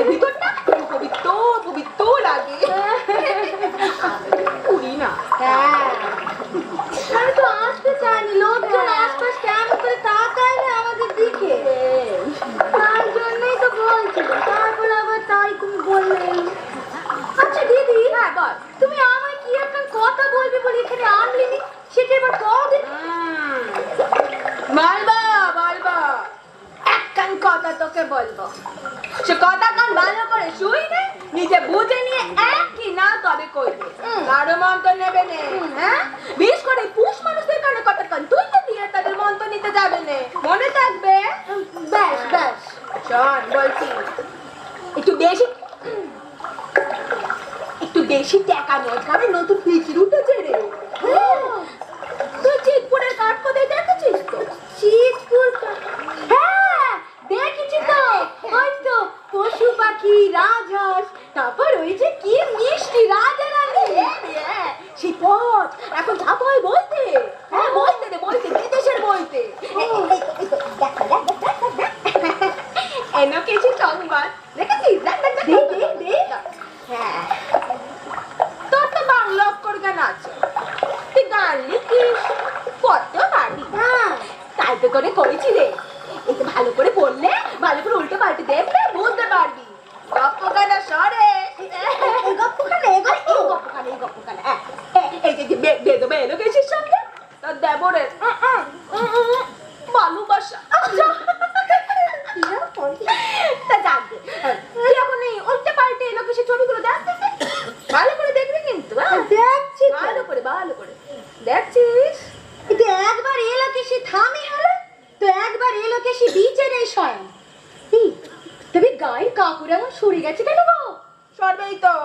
ভিতরটা পবিত্র পবিত্র লাগে পুরি না আমি তো আসতে চাইনি লোকজন আশপাশ কেমন করে তাকায় না আমাদের দিকে তার জন্যই তো বলছিল তারপর আবার তাই তুমি বললেন আচ্ছা দিদি হ্যাঁ বল তুমি আমায় কি একটা কথা বলবে বলে এখানে আনলিনি সেটা এবার কদিন বলবো একখান কথা তোকে বলবো সে কথা কান ভালো করে শুই নে নিজে বুঝে নিয়ে একই না তবে কইবে কারো মন্ত্র নেবে নে হ্যাঁ বিশেষ করে পুষ মানুষদের কানে কথা কান তুই তো দিয়ে তাদের মন্ত্র নিতে যাবে নে মনে থাকবে বেশ বেশ শোন বলছি একটু বেশি টাকা রোজগারের নতুন ফিকির উঠেছে রে তুই চিতপুরের কাঠ কোথায় দেখেছিস তো চিতপুর হ্যাঁ দেখেছি তো ওই তো পশু পাখি রাজহাঁস তারপর ওই যে কি মিষ্টি রাজারানী সেই পথ এখন ছাপ হয় বলতে হ্যাঁ বলতে বিদেশের বলতে এনো কিছু সংবাদ দেখেছিস হ্যাঁ তোর তো বাংলা অক্ষর গান আছে তুই গান লিখিস পড়তেও পারবি তাই তো করে করেছি রে একটু ভালো করে পড়লে ভালো করে উল্টো পাল্টে দেখলে বুঝতে পারবি গপ্পখানা সরে গপ্পখানা এই যে বেদবে এলো গেছিস সঙ্গে তোর দেবরের ভালোবাসা তা যাবে তুই এখন এই উল্টে পাল্টে এলো সে ছবিগুলো দেখতে ভালো করে দেখবি কিন্তু দেখছি ভালো করে দেখছিস কিন্তু একবার এলোকে সে থামি হলো তো একবার এলোকে সে বিচের এই স্বয়ং তবে গায়ের কাপড় এমন সরে গেছে কেন গো সরবেই তো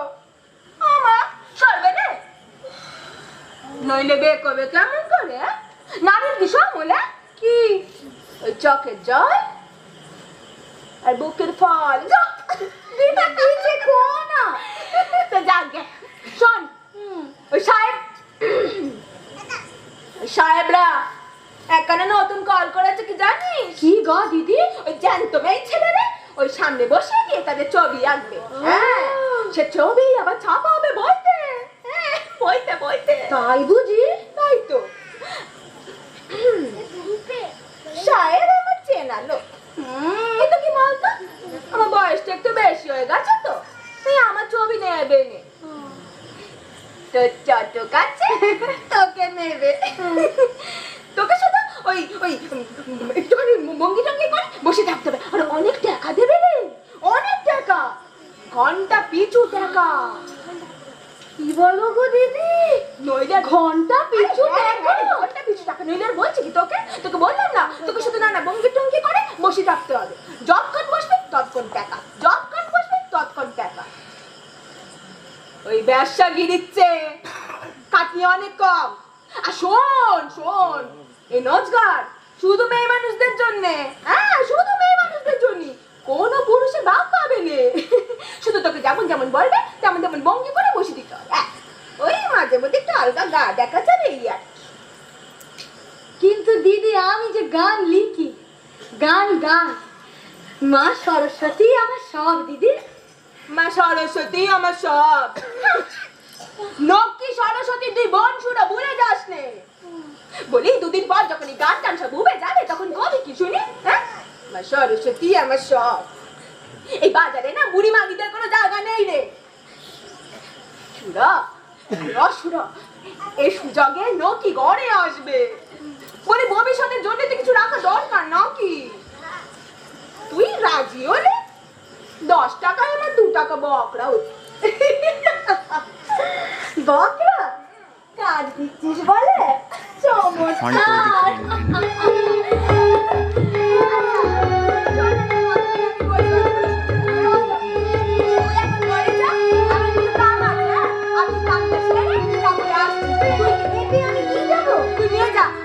আমার সরবে রে নইলে বে কবে কেমন করে নারীর বিষয় বলে কি ওই চোখের জল আর বুকের ফল দিদা দিছে কোনা তো জাগে শোন ওই সাহেবরা এখানে নতুন কল করেছে কি জানিস কি গো দিদি ওই জ্যান্ত মেয়ে ছেলে রে ওই সামনে বসে গিয়ে তাদের ছবি আঁকবে হ্যাঁ সে ছবি আবার ছাপা হবে বলতে তাই বুঝি তাই তো সাহেব আমার চেনা লোক এটা কি বলতো আমার বয়সটা একটু বেশি হয়ে গেছে তো তাই আমার ছবি নেবে নে তো চটক আছে তোকে নেবে তোকে শুধু ওই একটুখানি ভঙ্গি টঙ্গি করে বসে থাকতে হবে আর অনেক টাকা দেবে রে অনেক টাকা ঘন্টা পিছু টাকা কি বলো গো দিদি নইলে ঘন্টা পিছু টাকা নইলে আর বলছি কি তোকে বললাম না তোকে শুধু না ভঙ্গি টঙ্গি করে বসে থাকতে হবে যতক্ষণ বসবে ততক্ষণ টাকা ওই ব্যবসা গিরিচ্ছে খাটনি অনেক কম আর শোন এই রোজগার শুধু মেয়ে মানুষদের জন্য হ্যাঁ শুধু মেয়ে মানুষদের জন্য কোনো পুরুষে ভাগ পাবে না শুধু তোকে যেমন বলবে তেমন ভঙ্গি করে বসে দিতে হবে ওই মাঝে মধ্যে একটু আলগা গা দেখা যাবে এই আর কিন্তু দিদি আমি যে গান লিখি গান মা সরস্বতী আমার সব দিদি মা সরস্বতী আমার সব লক্ষ্মী সরস্বতী তুই বোন শুনে ভুলে যাস নে বলি দুদিন পর যখন এই গান টান সব উবে যাবে তখন কবি কি শুনি হ্যাঁ মা সরস্বতী আমার সব। এই বাজারে না বুড়ি মাগিদের কোনো জায়গা নেই রে। সুরা সুরা সুরা এই সুযোগে লোকই গড়ে আসবে বলে ভবিষ্যতের জন্য তো কিছু রাখা দরকার নাকি? তুই রাজি হলে 10 টাকায় আমার 2 টাকা বকরা বকরা কাজ দিচ্ছিস বলে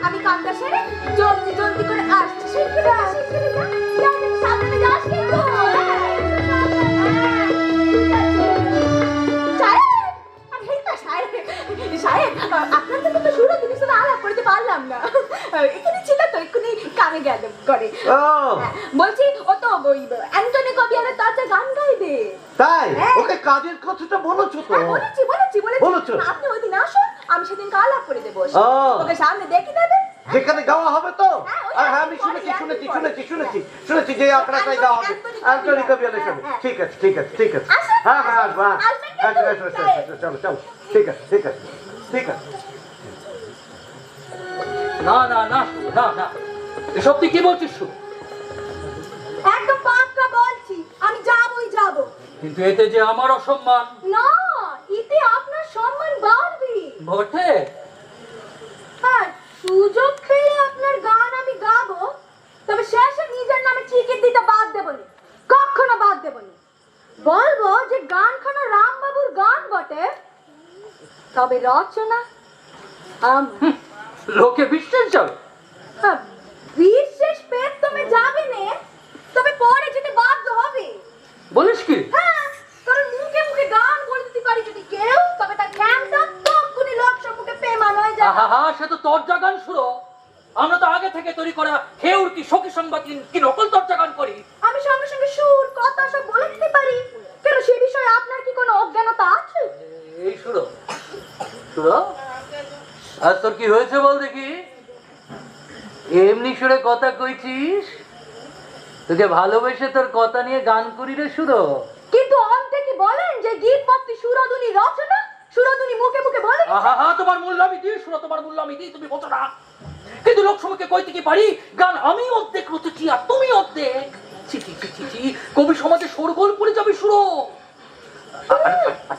আমি কামটা সেরে জলদি জলদি করে আসছি। সামনে যাস কিন্তু আপনার সাথে তো শুরু জিনিস আলাপ করতে পারলাম না, এখানে ছিল তো এক্ষুনি কানে গেল করে। বলছি ও তো ওই অ্যান্টনি কবিয়ালের তাতে গান গাইবে। তাই ওকে কাজের কথাটা বলেছো তো? বলেছি আপনি ওই দিন আসুন, আমি সেদিন আলাপ করে দেবো, ওকে সামনে দেখে নেবেন যেখানে গাওয়া হবে তো। আর হ্যাঁ আমি শুনেছি যে আঁকড়াটাই গাওয়া হবে অ্যান্টনি কবিয়ালের সাথে। ঠিক আছে হ্যাঁ আসবো। চলো ঠিক আছে। না না না শুরু, না না এসব তুই কি বলছিস শুরু? একদম পাক্কা বলছি, আমি যাব। কিন্তু এতে যে আমার অসম্মান। না, এতে আপনার সম্মান বাড়বে বটে। হ্যাঁ, সুযোগ পেলে আপনার গান আমি গাবো, তবে শেষে নিজের নামে টিকিট দিতে বাদ দেবনি, কখনো বাদ দেবনি। বলবো যে গানখানা রামবাবুর গান বটে, তবে রচনা লোকে বিশ্বাস যাবে। বিশেষ পেট তুমি যাবে না, তবে পরে যেতে বাধ্য হবে। বলিস কি? হ্যাঁ, কারণ মুখে মুখে গান বলতে পারি যদি কেউ, তবে তার জ্ঞানটা তখনই লোক সম্মুখে পেমান হয়ে যায়। সে তো তর্জা গান শুরু। আমরা তো আগে থেকে তৈরি করা হেউর কি সখী সংবাদ কি নকল তর্জা গান করি। আমি সঙ্গে সঙ্গে সুর কথা সব বলে দিতে পারি, কেন সে বিষয়ে আপনার কি কোনো অজ্ঞানতা আছে? এই শুরু আজ তোর কি হয়েছে বল দেখি? এমনি সুরে কথা কইছিস? তোকে ভালোবেসে তোর কথা নিয়ে গান করি রে শুরু। কিন্তু অন্তে কি বলেন যে গীত ভক্তি সুরধুনি রচনা, সুরধুনি মুখে মুখে বলে। তোমার মূল্য আমি দিই শুরু, তোমার মূল্য আমি দিই, তুমি বোঝো না। কিন্তু লোক সমাজকে কইতে কি পারি গান আমি অর্ধেক রচেছি আর তুমি অর্ধেক। কবি সমাজে শোরগোল পড়ে যাবে শুরু।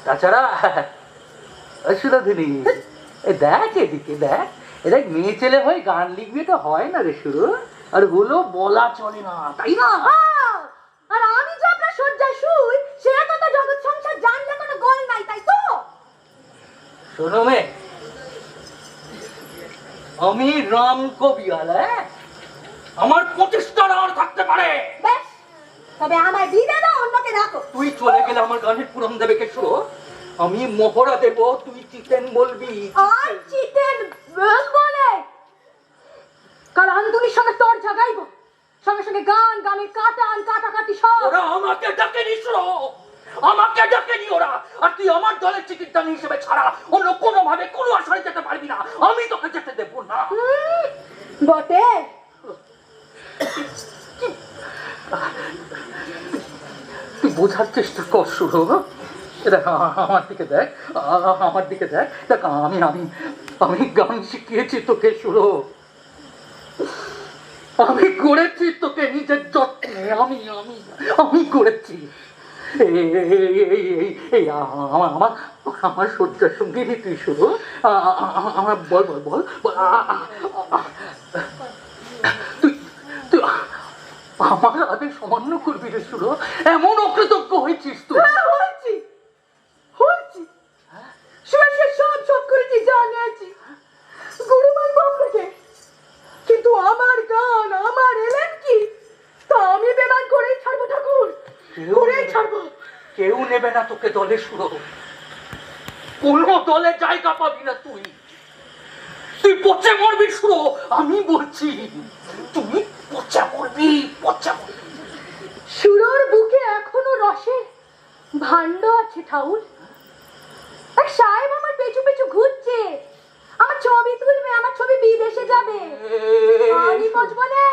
তাছাড়া সুরধুনি দেখ এদিকে দেখ, দেখ মেয়ে ছেলে হয়ে গান লিখবি তো হয় না রে শুরু, আর হলো বলা চলে না, তাই না? আর আমি যে আপনার শয্যায় শুই সে কথা জগৎ সংসার জানলে কোনো গোল নাই, তাই তো? শোনো মে, আমি রাম কবিয়াল, আমার 25টা রান থাকতে পারে। বেশ, তবে আমার বিদে দাও, অন্যকে রাখো। তুই চলে গেলে আমার গানের পুরন দেবে কে শুরু? আমি মোহরা দেব, তুই চিতেন বলবি। আর চিতেন বলে কাল আন্দুনির সঙ্গে তোর জাগাইবো, সঙ্গে সঙ্গে গান গানের কাটাকাটি সব। ওরা আমাকে ডাকেনি শুরু, আমাকে ডাকেনি ওরা। আর তুই আমার দলের টিকিট দানি হিসেবে ছাড়া অন্য কোনো ভাবে কোনো আসরে যেতে পারবি না, আমি তোকে যেতে দেব না। বটে, তুই বোঝার চেষ্টা কর শুরু। দেখ আমার দিকে দেখ, দেখ আমি গান শিখিয়েছি তোকে শুরু, আমি করেছি তোকে নিজের যত্নে, আমি করেছি। আমার শয্যার সঙ্গে তুই শুরু, আমার বল তুই আমার আদেশ অমান্য করবি রে শুরু? এমন অকৃতজ্ঞ হয়েছিস তুই? সব করেছি, জানিয়েছি, গুরু মানবো আপনাকে, কিন্তু আমার গান আমার এলেন কি তা আমি বেমান করেই ছাড়বো ঠাকুর, করেই ছাড়বো। কেউ নেবে না তোকে দলে শুরু, কোন দলে জায়গা পাবি না তুই পচে মরবি শুরু। আমি বলছি তুই পচে মরবি। সুরোর বুকে এখনো রসের ভাণ্ড আছে ঠাউর। এক সাহেব আমার পেছু পেছু ঘুরছে, আমার ছবি তুলবে, আমার ছবি বিদেশে যাবে, আমি পচবো না,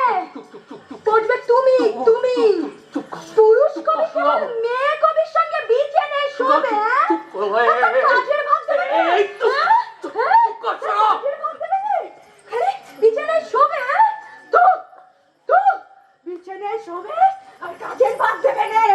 পচবে তুমি। রে শোবে আর কাজের ভাত দেবে রে।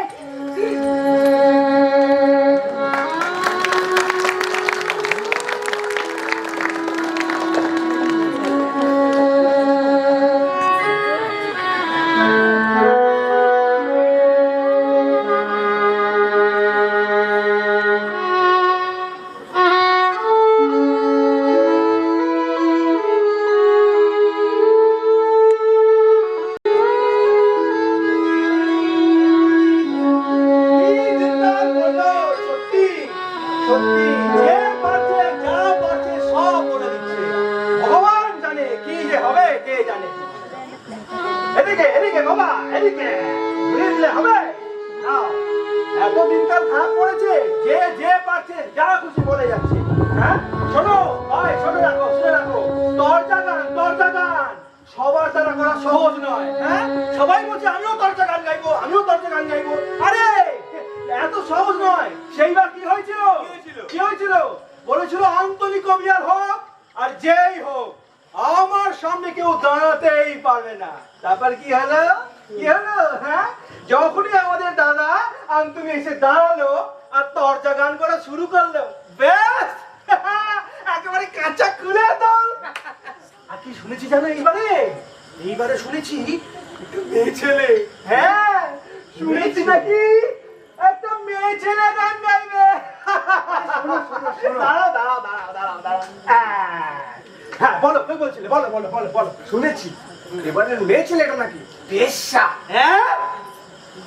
সত্যি সত্যি যে পারছে যা পারছে সব বলে দিচ্ছে। ভগবান জানে কি যে হবে, কে জানে। এদিকে এদিকে বাবা, এদিকে বুঝলে হবে। নাও, এত দিনকাল খারাপ পড়েছে, যে যে পারছে যা খুশি বলে যাচ্ছে। হ্যাঁ শোনো ভাই, শোনো রাখো, শুনে রাখো, দরজা গান, দরজা গান সবার দ্বারা করা সহজ নয়। হ্যাঁ সবাই বলছে আমিও দরজা গান গাইবো, আমিও দরজা গান গাইবো। আরে এত সহজ নয়। সেইবার কি হয়েছিল? কি হয়েছিল? বলেছিল আন্তরিক কবিয়ার হোক আর যেই হোক আমার সামনে কেউ দাঁড়াতেই পারবে না। তারপর কি হলো? কি হলো? হ্যাঁ যখনই আমাদের দাদা আন্তমি এসে দাঁড়ালো আর দরজা গান করা শুরু করলো, বেশ একেবারে কাঁচা খুলে দাও। আর কি শুনেছি জানো এইবারে? এইবারে শুনেছি একটু মেয়ে ছেলে। হ্যাঁ শুনেছি নাকি একটা মেয়ে ছেলে গান গাইবে। দাঁড়াও দাঁড়াও দাঁড়াও দাঁড়াও দাঁড়াও। হ্যাঁ বলো, কি বলছিলে? বলো বলো বলো বলো। শুনেছি এবারে মেয়ে ছেলেটা নাকি বেশ্যা। হ্যাঁ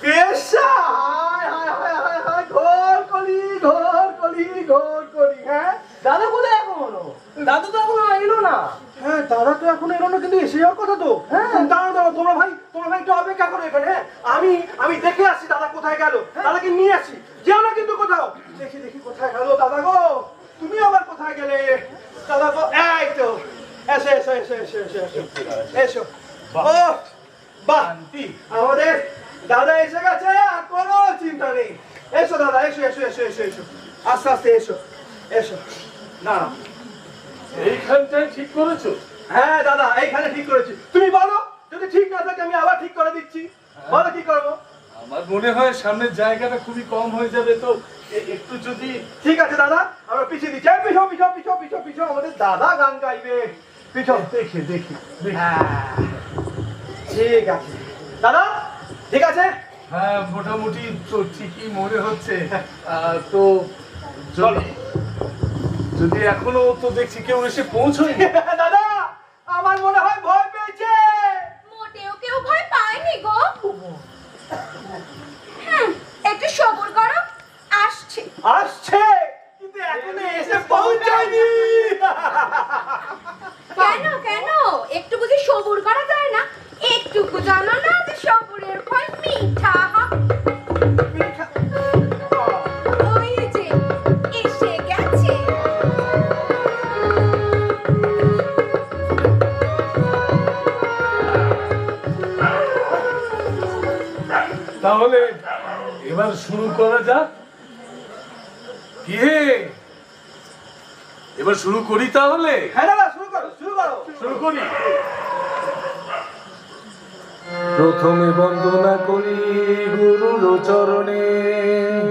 বেশ্যা। হায় হায় হায় হায় হায়, ঘোর কলি ঘোর কলি ঘোর কলি। হ্যাঁ দাদা কোথায় এখনো? দাদু তো এখনো এলো না। হ্যাঁ দাদা তো এখনো এলো না, কিন্তু এসে যাওয়ার কথা তো। হ্যাঁ দাঁড়াও দাঁড়াও, তোমরা ভাই একটু অপেক্ষা করো এখানে। আমি দেখে আসি দাদা কোথায় গেল, দাদাকে নিয়ে আসি। যেও না কিন্তু কোথাও। দেখি দেখি কোথায় গেল দাদা গো। তুমি আবার কোথায় গেলে দাদা গো? এই তো এসো এসো এসো এসো এসো এসো এসো। ও বাহ, আমাদের দাদা এসে গেছে, আর কোনো চিন্তা নেই। এসো দাদা, এসো এসো এসো এসো এসো, আস্তে আস্তে এসো এসো। না এইখানটাই ঠিক করেছো? হ্যাঁ দাদা এইখানে ঠিক করেছি। তুমি বলো, যদি ঠিক না থাকে আমি আবার ঠিক করে দিচ্ছি। বলো কি করবো? আমার মনে হয় সামনের জায়গাটা খুবই কম হয়ে যাবে, তো একটু যদি। ঠিক আছে দাদা, আমরা পিছিয়ে দিচ্ছি। পিছো পিছো পিছো পিছো পিছো, আমাদের দাদা গান গাইবে। পিছো দেখি দেখি। হ্যাঁ ঠিক আছে দাদা, ঠিক আছে। হ্যাঁ মোটামুটি তো ঠিকই মনে হচ্ছে। তো চলো, যদি এখনো তো দেখছি কেউ এসে পৌঁছয়নি। দাদা আমার মনে হয় ভয় পেয়েছে। মোটেও কেউ ভয় পায়নি গো। একটু সবুর করো, আসছে। আসছে কিন্তু এখনো এসে পৌঁছায়নি। কেন কেন একটু বুঝি সবুর করা যায় না? একটুকু জানো না যে সবুরের ফল মিঠা হয়? ওই যে এসে গেছে। তাহলে এবার শুরু করা যাক। কি হে, এবার শুরু করি তাহলে? হ্যাঁ দাদা শুরু করো, শুরু করো। শুরু করি। প্রথমে বন্দনা করি গুরুর চরণে,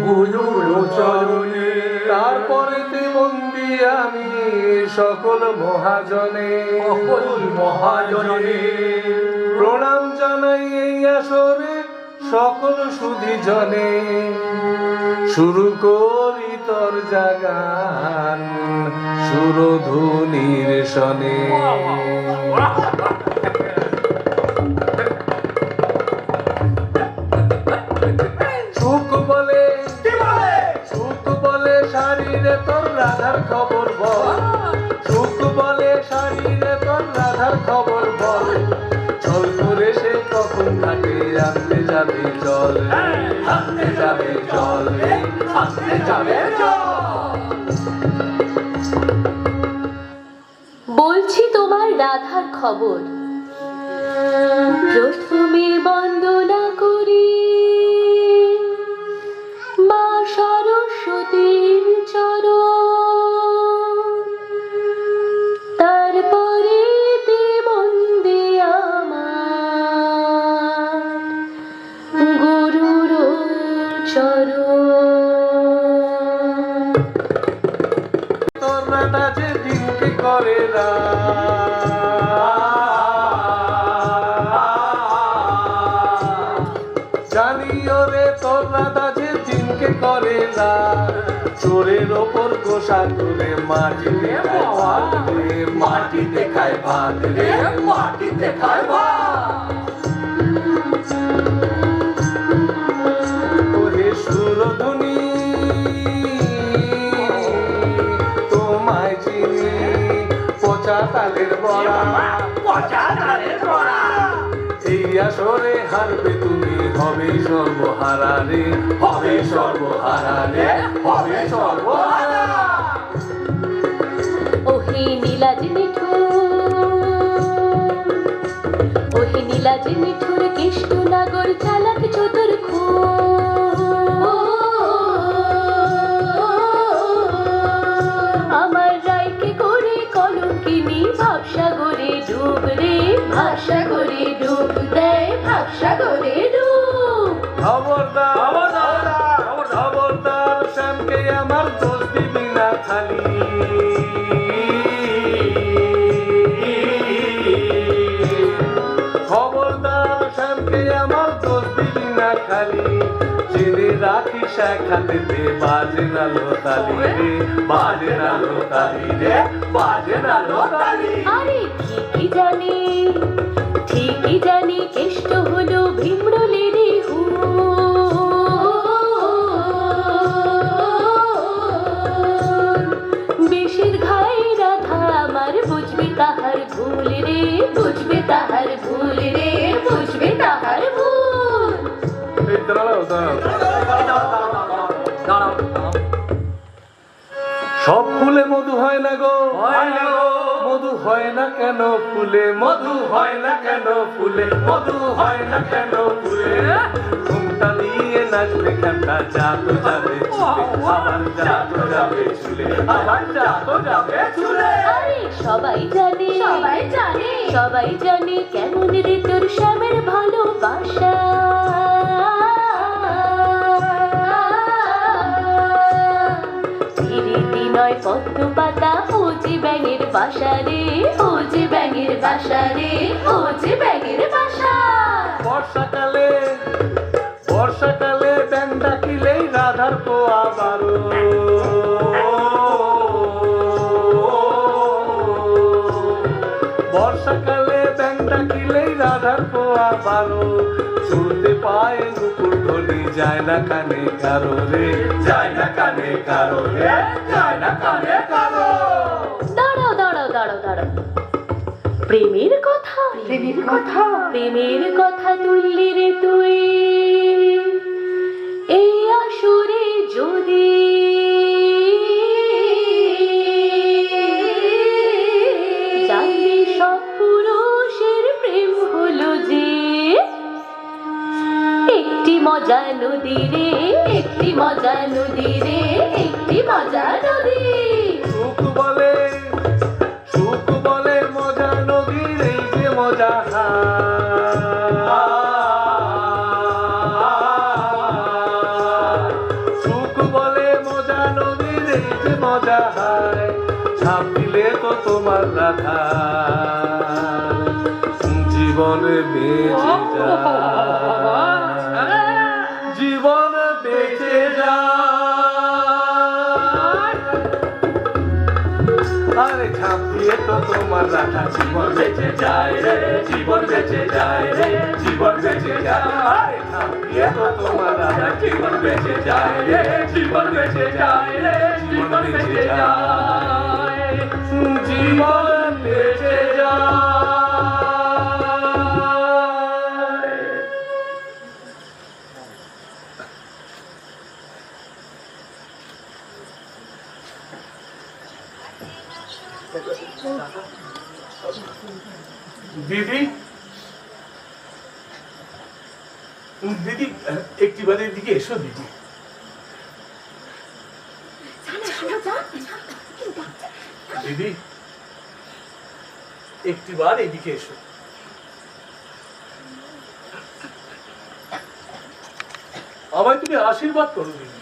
গুরুর চরণে। তারপরেতে বন্দি আমি সকল মহাজনে, সকল মহাজনে। প্রণাম জানাই এই আসরে সকল সুধী জনে। শুরু করি তোর জাগান সুরধুনির শনে। সুখ বলে সুখ বলে শারীরে তোর রাধার খবর বল। সুখ বলে শারীরে তোর রাধার খবর বল। চল করে সে কখন ঘাটে আনতে যাবে জল, আনতে যাবে জল, আনতে যাবে জল। বলছি তোমার রাধার খবর। প্রথমে বন্দনা করি মা সরস্বতীর চরণ। তারপরে মন দিয়ে আমার চোরের ওপর গোসা করে মাটিতে খায় ভাত রে, মাটিতে খায় ভাত রে, মাটিতে খায় ভাত। ওরে সুরধুনী তোমায় চিনি পচা তালের বড়া, পচা তালের বড়া। এই আসরে হারবে তুমি, হবে সর্বহারা রে, হবে সর্বহারা রে, হবে সর্বহারা। ওহে নীলাজ নিঠুর, ওহে নীলাজ নিঠুর কেষ্ট নাগর চালাক চতুর আমার রায়কে করে কলঙ্কিনী ভাবসাগরে ডুব রে, ভাবসাগরে ডুব দেয়, ভাবসাগরে ডুব। খবরদার খবরদার খবরদার শ্যামকে আমার দোষ দিবি না খালি। খবরদার শ্যামকে আমার দোষ দিবি না খালি। জেনে রাখিস এক হাতেতে বাজে না লোতালি রে, বাজে না লোতালি রে, বাজে না লোতালি। আরে ঠিকই জানি কেষ্ট হলো ভীমরুলেরই বেশের ঘায়ে রাধা আমার, বুঝবে তাহার ভুল রে, বুঝবে তাহার ভুল রে, বুঝবে তাহার ভুল। এই দাঁড়াও দাঁড়াও। সব ফুলে মধু হয় না গো, মধু হয় না কেন ফুলে, মধু হয় না কেন ফুলে, মধু হয় না কেন ফুলে। ঘুমটা দিয়ে নাচবে ঘন্টা, যা তো যাবে চুলে, আমার যা তো যাবে চুলে, আমার যা তো যাবে চুলে। আরে সবাই জানে, সবাই জানে, সবাই জানে কেমন রে তোর শ্যামের ভালোবাসা। নয় পদ্ম পাতা, ও যে ব্যাঙের বাসা রে, ও যে ব্যাঙের বাসা রে, ও যে ব্যাঙের বাসা। বর্ষাকালে বর্ষাকালে ব্যাঙ ডাকিলেই রাধার পোয়া বারো। বর্ষাকালে ব্যাঙ ডাকিলেই রাধার পোয়া বারো। চলতে পায় নুপুর ধ্বনি, যায় না কানে কারো রে, যায় না কানে কারো রে, যায় না কানে কারো। দাঁড়াও দাঁড়াও দাঁড়াও দাঁড়াও, প্রেমের কথা, প্রেমের কথা, প্রেমের কথা তুললি রে তুই এই আসরে যদি। জানবি সব পুরুষের প্রেম হলো যে একটি মজা নদী রে, একটি মজা নদী রে, একটি মজা নদী। সুখ বলে মজা নদীর এই যে মজা সুখ বলে মজা নদীর এই যে মজা হায়। ঝাঁপ দিলে তো তোমার রাধা জীবনে বেঁচে যায়, জীবন বেঁচে যায়। আরে ঝাঁপ দিয়ে তো তোমার রাধা জীবন বেঁচে যায় রে, জীবন বেঁচে যায় রে, জীবন বেঁচে যায়। আরে ঝাঁপ দিয়ে তো তোমার রাধা জীবন বেঁচে যায় রে, জীবন বেঁচে যায় রে, জীবন বেঁচে যায়, জীবন বেঁচে যায়। দিদি দিদি একটিবার এদিকে এসো দিদি। দিদি একটিবার এদিকে এসো। আমায় তুমি আশীর্বাদ করো দিদি।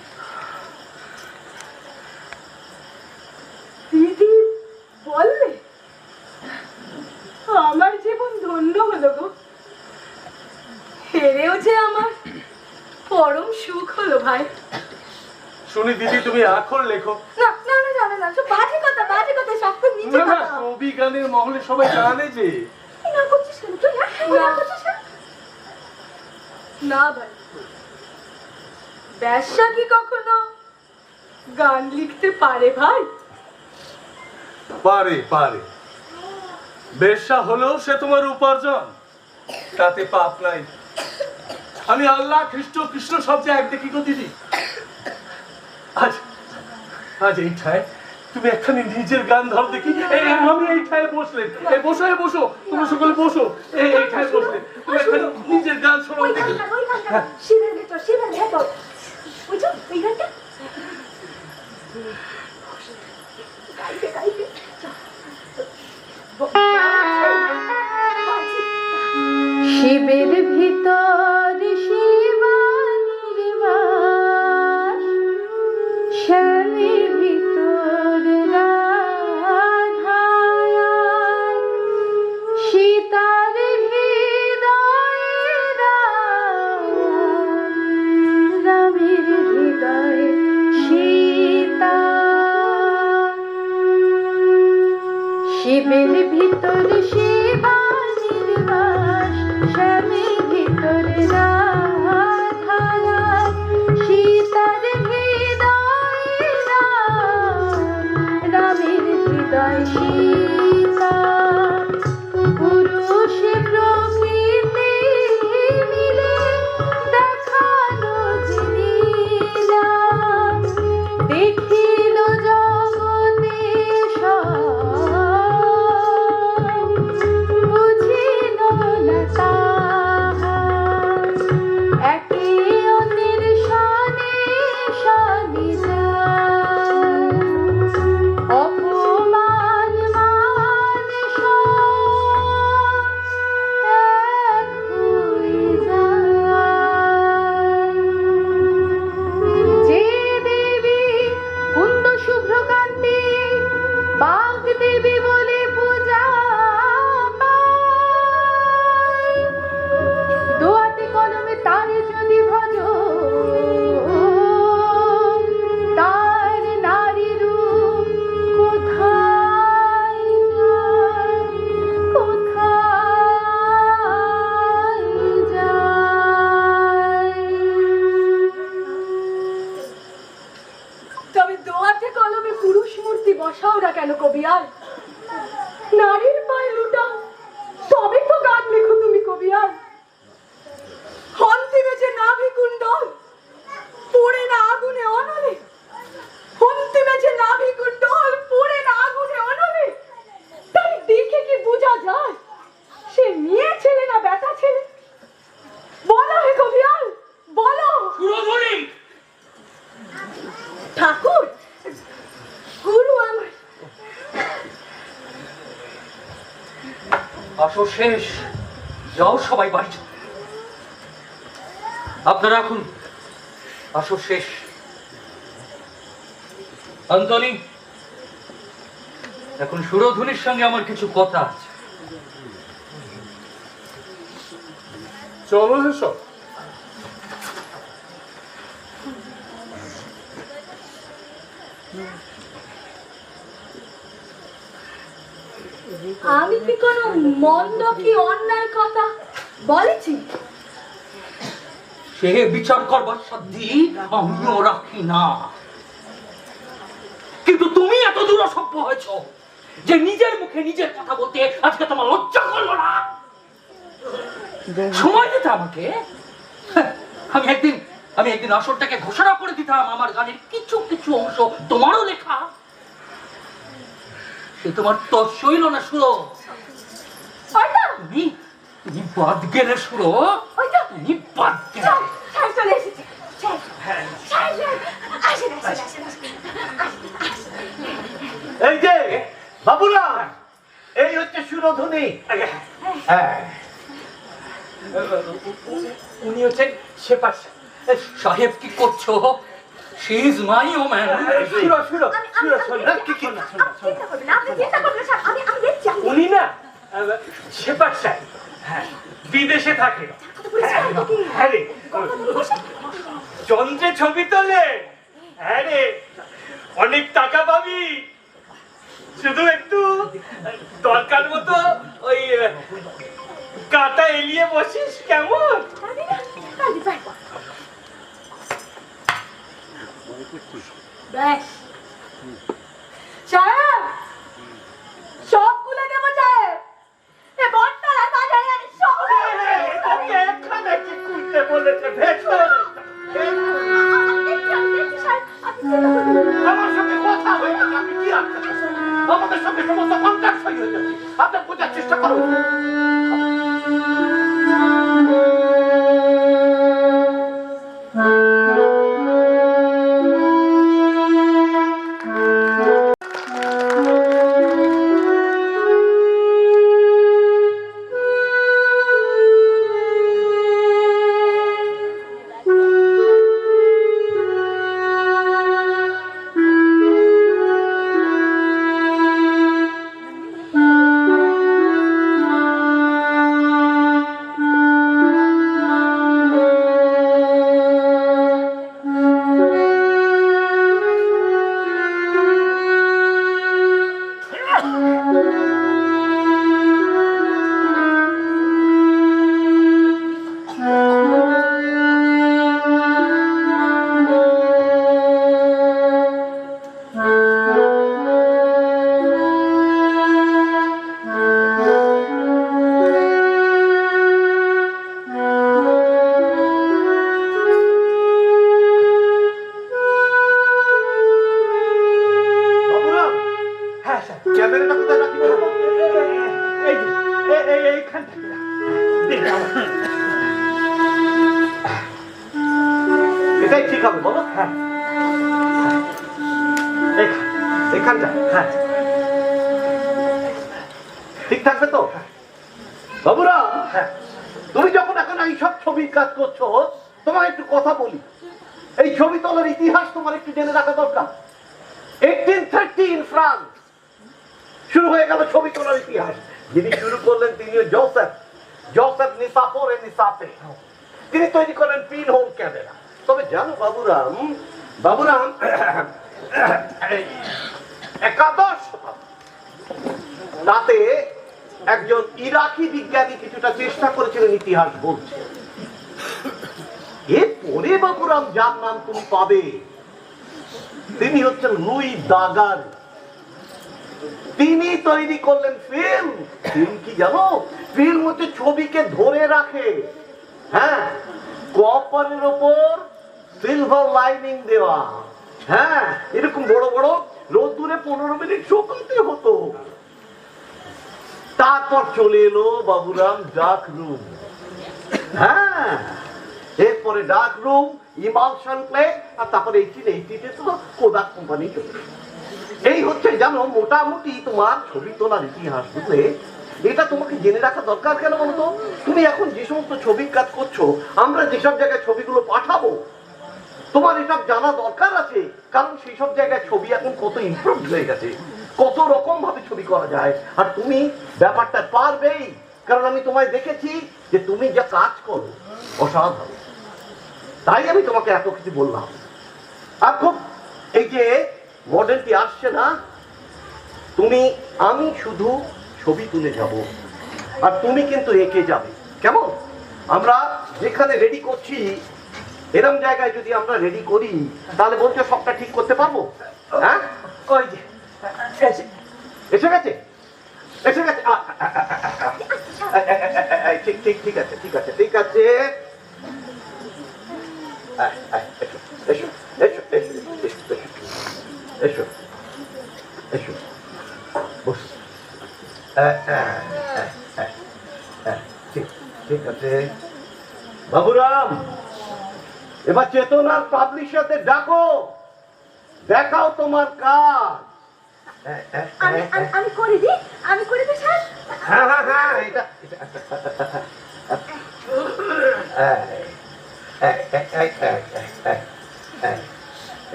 দিদি বললে আমার জীবন ধন্য হলো গো, হেরেও যে আমার পরম সুখ হলো ভাই। শুনি দিদি তুমি আখর লেখো। না না না না না সব বাজে কথা সব তো মিথ্যে না না, কথা কবি গানের মহলে সবাই জানে যে। তুই না করছিস কেন তুই না করছিস কেন? না ভাই ব্যবসা কি কখনো গান লিখতে পারে ভাই? পারে পারে, বেশ্যা হলেও সে তোমার উপার্জন, তাতে পাপ নাই। আমি আল্লাহ কৃষ্ণ কৃষ্ণ সব যে এক দেখি গো দিদি। আজ আজ এই ঠায় তুমি একখানি নিজের গান ধর দেখি। আমি এই ঠায় বসলেন, এই বসো বসো, তুমি সকলে বসো, এই ঠায় বসলেন, তুমি একখানি নিজের গান শোনো দেখি। শিবের ভেতর বুঝছো ওই গানটা গাইবে গাইবে শিবের ভিতর শিবানীর বাস শ্যামের ভিতর রাধা সীতার হৃদয়ে রামের হৃদয়ে সীতা শিবের ভিতর শিবানীর বাস শ্যামের ভিতর রাধা সীতার হৃদয়ে রামের হৃদয় সীতা পুরুষ প্রকৃতি মিলে দেখালো যে লীলা দেখিল জগতে বুঝিল না তাহা একে অন্যের সনে সনে যায় অপমান মান এক হয়ে যায় যে দেবী কুন্দ শুভ্রকান্তি বাগ দেবী বলে পূজা পায় দোয়াতে কলমে তারে যদি ভজ তার নারী রূপ কোথায় যায় তবে দোয়াতে কলমে পুরুষ মূর্তি বসাও না কেন কবিয়াল নারীর পায়ে লুটাও তবে তো গান লেখো তুমি কবিয়াল অন্তিমে যে নাভি কুণ্ডল পুড়ে না আগুনে অনলে অন্তিমে যে নাভি কুণ্ডল পুড়ে না আগুনে অনলে তাই দেখে কি বোঝা যায় সে মেয়ে ছেলে না বেটা ছেলে বলো হে কবিয়াল বলো সুরধুনী ঠাকুর গুরু আমার আসো শেষ, যাও সবাই বাড়ি যাও। আপনারা এখন আসো শেষ। অন্তনি, এখন সুরধুনির সঙ্গে আমার কিছু কথা আছে। চলো এসব। আমি কি কোনো মন্দ কি অন্যায় কথা বলেছি? সে বিচার করবার সাধ্যি আমিও রাখি না, কিন্তু তুমি এত দূর অসভ্য হয়েছ যে নিজের মুখে নিজের কথা বলতে আজকে তোমার লজ্জা করলো না? সময় দিতে আমাকে। আমি একদিন আসরটাকে ঘোষণা করে দিতাম আমার গানের কিছু কিছু অংশ তোমারও লেখা। সে তোমার তৎসইল না সুরো। তুমি বাদ গেলে সুরো, তুমি বাদ গেলে। চলে এসেছে এই যে বাবুরা, এই হচ্ছে সুরধুনী। হ্যাঁ, উনি হচ্ছেন শেফার সাহেব কি করছো? She is my woman. উনি না শেফার সাহেব, হ্যাঁ, বিদেশে থাকে। হ্যাঁ রে, চন্দ্রে ছবি তোলে, হ্যাঁ রে, অনেক টাকা পাবি, শুধু একটু দরকার মতো ওই কাটা এলিয়ে বসিস, কেমন? ব্যাস সাহেব, সব খুলে দেবো সাহেব। এ বটতলার বাজারে আমি সব তোকে এখানে কি খুলতে বলেছে? ভেতরে আমার সঙ্গে কথা হয়ে গেছে, আমি কি আর আমাদের সঙ্গে সমস্ত কন্ট্যাক্ট হয়ে যাচ্ছে। আপনি বোঝার চেষ্টা করুন। ক্যামেরাটা কোথায় রাখি? এইখান থেকে এটাই ঠিক হবে বলো? হ্যাঁ, এখানটা হ্যাঁ ঠিক থাকবে তো? বাবুরাম, হ্যাঁ, তুমি যখন এখন এইসব ছবির কাজ করছো, তোমার একটু কথা বলি। এই ছবি তোলার ইতিহাস তোমার একটু জেনে রাখা দরকার। 1830 ইন ফ্রান্স শুরু হয়ে গেল ছবি তোলার ইতিহাস। যিনি শুরু করলেন তিনিও জোসেফ নিসাফোরে নিসাফে। তিনি তৈরি করলেন পিন হোল ক্যামেরা। তবে জানো বাবুরাম, একাদশ তাতে একজন ইরাকি বিজ্ঞানী কিছুটা চেষ্টা করেছিলেন, ইতিহাস বলছে। এরপরে বাবুরাম যার নাম তুমি পাবে, তিনি হচ্ছেন লুই দাগার। তিনি তৈরি করলেন ফিল্ম। ফিল্ম কি জানো? ফিল্ম হচ্ছে ছবিকে ধরে রাখে। হ্যাঁ, কপারের ওপর সিলভার লাইনিং দেওয়া। হ্যাঁ, এরকম বড় বড় রোদ্দুরে 15 মিনিট শুকাতে হতো। তারপর চলে এলো বাবুরাম ডার্ক রুম। হ্যাঁ, এরপরে ডার্ক রুম, ইমালশন প্লে, আর তারপরে 1880 তো কোদাক কোম্পানি চলে। এই হচ্ছে জানো মোটামুটি তোমার ছবি তোলার ইতিহাস, বুঝলে? এটা তোমাকে জেনে রাখা দরকার। কেন বলতো? তুমি এখন যে সমস্ত ছবির কাজ করছো, আমরা যেসব জায়গায় ছবিগুলো পাঠাবো, তোমার এসব জানা দরকার আছে। কারণ সেই সব জায়গায় ছবি এখন কত ইমপ্রুভ হয়ে গেছে, কত রকম ভাবে ছবি করা যায়। আর তুমি ব্যাপারটা পারবেই, কারণ আমি তোমায় দেখেছি যে তুমি যা কাজ করো অসাধারণ। তাই আমি তোমাকে এত কিছু বললাম। আর খুব এই যে মডেলটি আসছে না, আমি শুধু ছবি তুলে যাব, আর তুমি কিন্তু এঁকে যাবে। কেমন? আমরা যেখানে রেডি করছি, এরকম জায়গায় যদি আমরা রেডি করি, তাহলে বলছো সবটা ঠিক করতে পারবো? হ্যাঁ, ওই যে এসে গেছে, এসে গেছে। ঠিক ঠিক ঠিক আছে, ঠিক আছে, ঠিক আছে। এসো এসো এসো এসো এসো এসো, বস। ঠিক ঠিক আছে বাবুরাম, এবার চেতনার পাবলিশারদের ডাকো, দেখাও তোমার কাজ। আমি করে দিই, আমি করে দিই স্যার। হ্যাঁ হ্যাঁ হ্যাঁ, এটা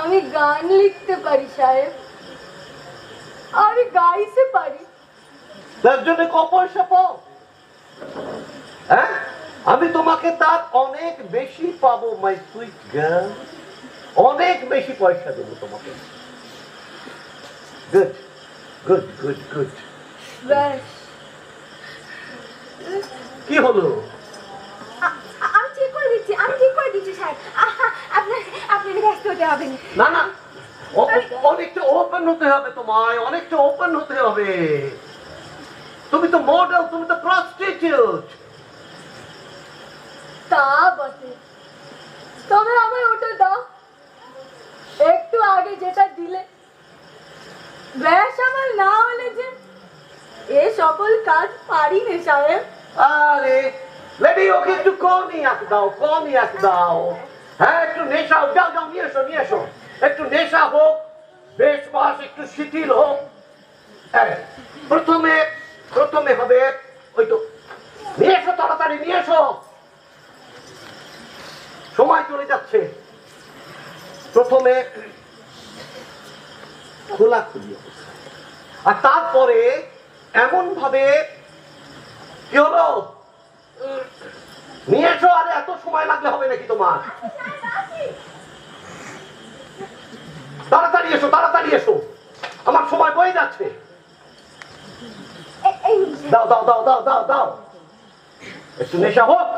আমি গান লিখতে পারি সাহেব, আমি গাইতে পারি। তার জন্য ক পয়সা পাও? হ্যাঁ, আমি আমি তোমাকে তার অনেক বেশি পাবো মাই সুইট গার্ল, অনেক বেশি পয়সা দেবো তোমাকে। Good good good good. ব্যাস, কি হলো? আমি ঠিক করে দিচ্ছি, আমি ঠিক করে দিচ্ছি সাহেব। আপনাকে ব্যস্ত হতে হবে না। না না, অনেকটা ওপেন হতে হবে তোমায়, অনেকটা ওপেন হতে হবে। তুমি তো মডেল, তুমি তো প্রস্টিটিউট। তা বটে, তবে আমায় ওটা দাও। একটু আগে যেটা দিলে, ব্যাস আমার না হলে যে এ সকল কাজ পারি না সাহেব। আরে লেডি, ওকে একটু কনিয়াক দাও, কনিয়াক দাও। হ্যাঁ, একটু নেশা হোক, যাও যাও, নিয়ে এসো, নিয়ে এসো। একটু নেশা হোক, বেশ বাস একটু শিথিল হোক। হ্যাঁ, প্রথমে হবে ওই তো, নিয়ে এসো, তাড়াতাড়ি নিয়ে এসো, সময় চলে যাচ্ছে। প্রথমে খোলাখুলি, আর তারপরে এমন ভাবে, কি হলো, নিয়ে এসো। আরে এত সময় লাগলে হবে নাকি তোমার? তাড়াতাড়ি এসো, তাড়াতাড়ি এসো, আমার সময় বয়ে যাচ্ছে। দাও দাও দাও দাও দাও দাও, একটু নেশা হোক।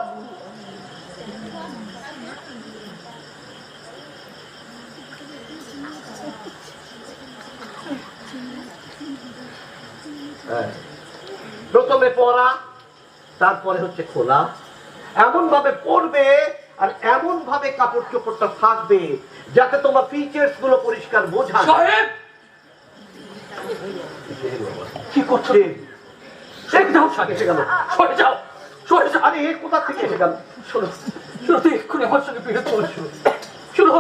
প্রথমে পড়া, তারপরে হচ্ছে খোলা। এমন ভাবে পড়বে আর এমন ভাবে কাপড় চোপড়টা থাকবে যাতে তোমার ফিচার্স গুলো পরিষ্কার বোঝা যায়। সাহেব, কি করছে? একদম এসে গেল, সরে যাও, সরে যাও। আরে এর কোথা থেকে এসে গেল? শোনো শোনো, তুই এক্ষুনি আমার সঙ্গে ফিরে চলে শোনো। শোনো,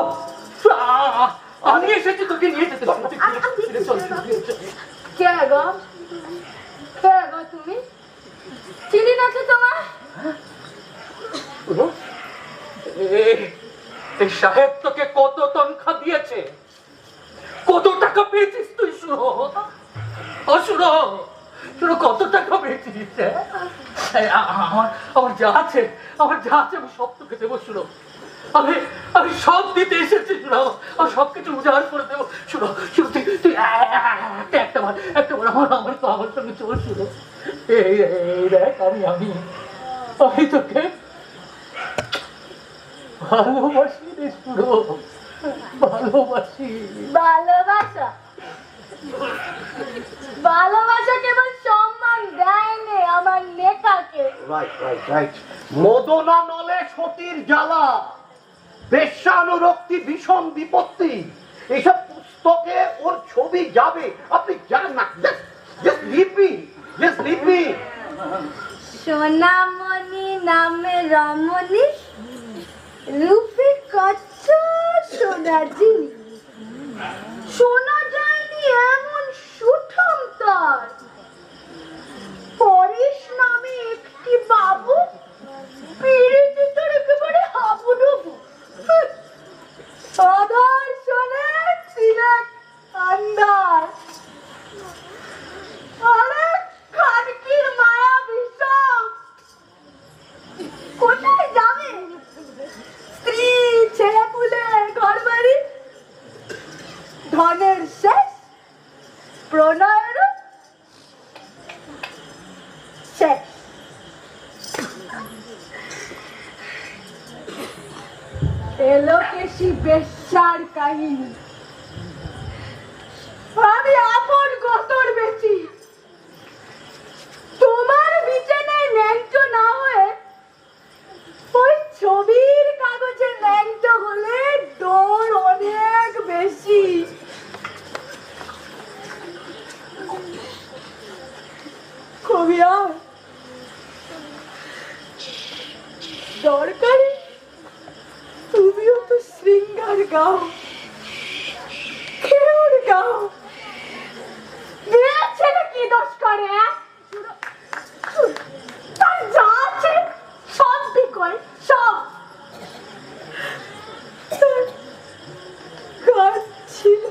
আমি এসেছি তোকে নিয়ে যেতে। ফিরে চল, ফিরে চল। কে গো, কে গো তুমি? চিনি না তো তোমার। এই সাহেব তোকে কত তনখা দিয়েছে, কত টাকা পেয়েছিস তুই? শুনো, শুনো শুনো, কত টাকা পেয়েছিস? আমার যা আছে, আমার যা আছে আমি সব তোকে দেবো। শুনো, আমি সব দিতে এসেছি। শুনো, আমি সবকিছু উজাড় করে দেবো। শুনো শুনো, তুই আমার সঙ্গে চল। শুনো, এই দেখ, আমি তোকে ভালোবাসি রে। শুনো, ভালোবাসি। ভালোবাসা, ভালোবাসা কেবল সম্মান দেয় নে আমার নেতাকে। Right right right. মদনা নলে সতীর জ্বালা, বেশ্যানুরক্তি ভীষণ বিপত্তি, এইসব পুস্তকে ওর ছবি যাবে। আপনি যান না, just leave me, just leave me. Sonamoni নামে রমণী, রূপে কচ্ছ সোনা জিনিস, শোনা যায়নি এমন সুঠম তার। পরেশ নামে একটি বাবু, পিড়িতে তোর একেবারে হাবুডুবু। আধার শোনে তিলক আন্দার, আরে খানকির মায়া বিষম। কোথায় যাবে? স্ত্রী, ছেলেপুলে, ঘর বাড়ি, ধনের শেষ, প্রণয়ের শেষ। এলোকেশী বেশ্যার কাহিনী। আমি আপন গতর বেশি, তোমার বিছানায় ন্যাংটো না হয়ে ওই ছবির কাগজে ন্যাংটো হলে দৌড় অনেক বেশি। কবিয়া দরকারি, তুমিও তো শৃঙ্গার গাও, কেউর গাও। মেয়ে ছেলে কি দোষ করে? তার যা আছে সব বিকয়, সব। গান ছিল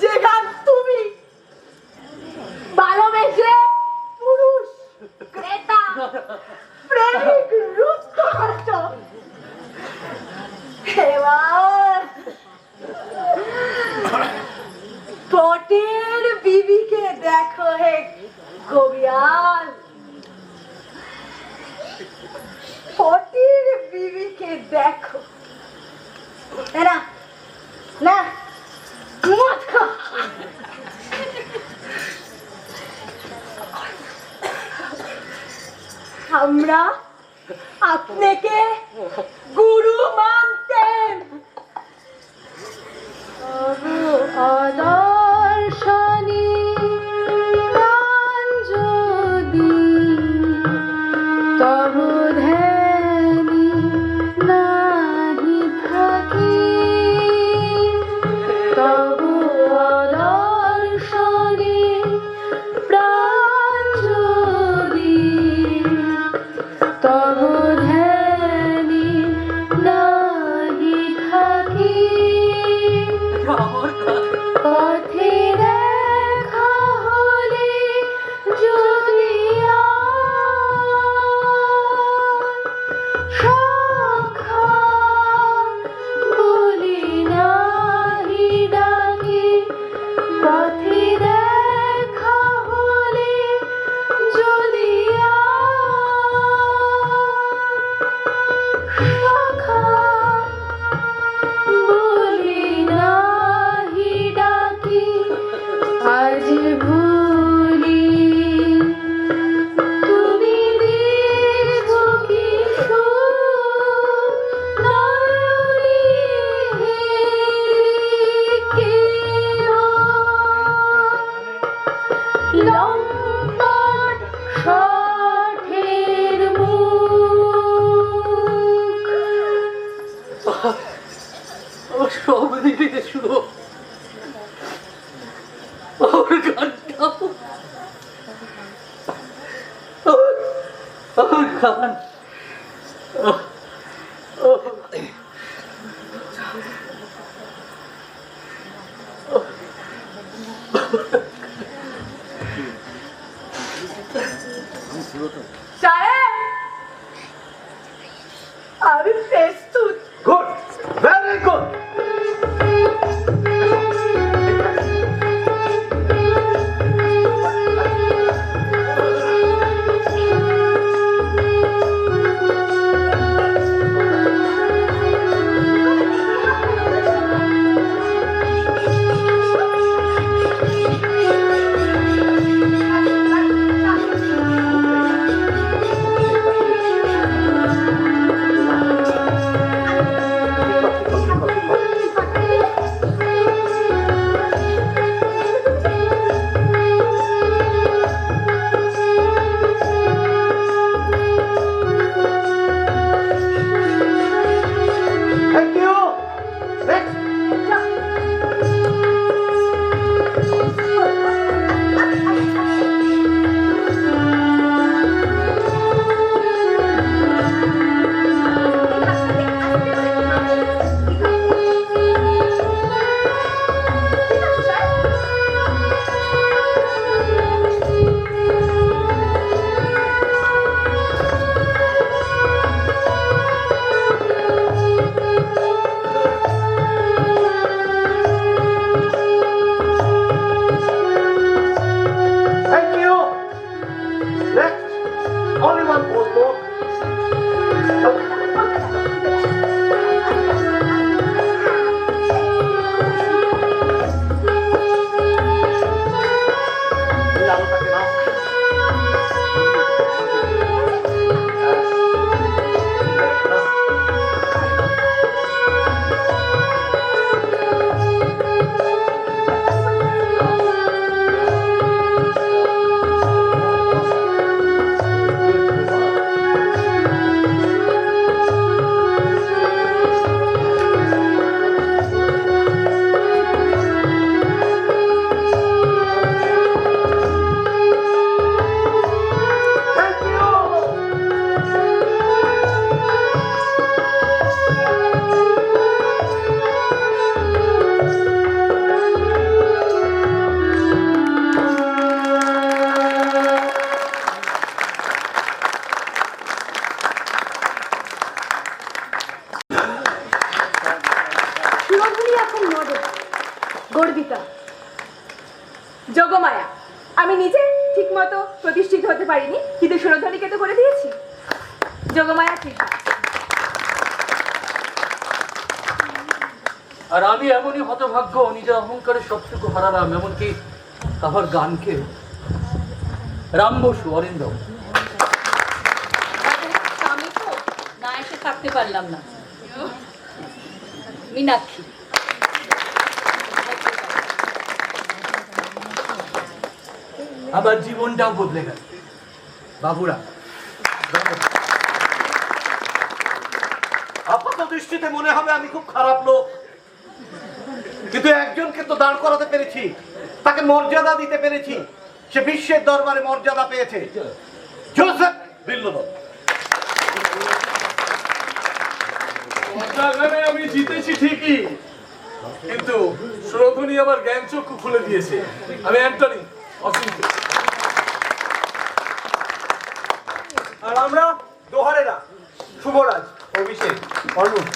যে গান তুমি ভালোবেসে পুরুষ ক্রেতা লাল ফটির বিবিকে দেখো না না মদ খা আমরা আপনাকে গুরু মানতেন আদর্শনী প্রাণ যদি তব ধ্যানী নাহি থাকি তব আদর্শনী প্রাণ যদি তব ধ্যানী নাহি থাকি পথে দেখা হলে যদি সখা বলি নাহি ডাকি পথে দেখা হলে যদি সখা বলি নাহি ডাকি আজ ভুলি তুমি দেখো কি নয়নি কে লম্পট ষাঠের মুখ সব দিকে শুনো ওর গানটা ওর গান সাহেব আমি প্রস্তুত গুড ভেরি গুড হতে পারিনি, কিন্তু সুরধ্বনিকে তো করে দিয়েছি। যোগমায়া কৃপা। আর আমি এমনই হতভাগ্য, নিজের অহংকারের সবটুকু হারালাম, এমনকি আমার গানকে। রাম বসু, অরিন্দম। আমি তো না এসে থাকতে পারলাম না। মীনাক্ষী। আমার জীবনটাও বদলে গেল। বাবুরা, আপাত দৃষ্টিতে মনে হবে আমি খুব খারাপ লোক, কিন্তু একজনকে তো দাঁড় করাতে পেরেছি, তাকে মর্যাদা দিতে পেরেছি, সে বিশ্বের দরবারে মর্যাদা পেয়েছে। জোসেফ বিল্লোদন। গানে আমি জিতেছি ঠিকই, কিন্তু সুরধ্বনি আমার জ্ঞান চক্ষু খুলে দিয়েছে। আমি অ্যান্টনি, অসংখ্য। আর আমরা দোহারেরা, শুভরাজ, অভিষেক, অর্ণব।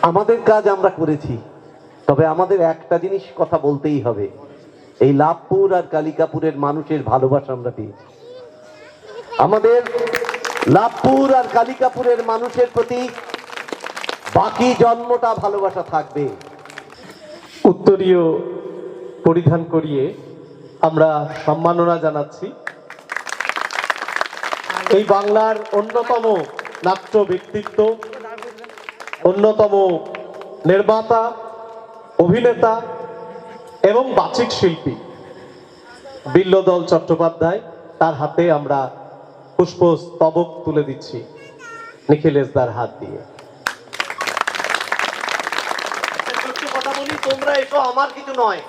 আমাদের কাজ আমরা করেছি, তবে আমাদের একটা জিনিস কথা বলতেই হবে, এই লাভপুর আর কালিকাপুরের মানুষের ভালোবাসা আমরা পেয়েছি। আমাদের লাভপুর আর কালিকাপুরের মানুষের প্রতি বাকি জন্মটা ভালোবাসা থাকবে। উত্তরীয় পরিধান করিয়ে আমরা সম্মাননা জানাচ্ছি এই বাংলার অন্যতম নাট্য ব্যক্তিত্ব, অন্যতম নির্মাতা, অভিনেতা এবং বাচিক শিল্পী বিল্লোদল চট্টোপাধ্যায়। তার হাতে আমরা পুষ্পস্তবক তুলে দিচ্ছি নিখিলেশদার হাত দিয়ে। সত্যি কথা বলি, তোমরা এসো, আমার কিছু নয়,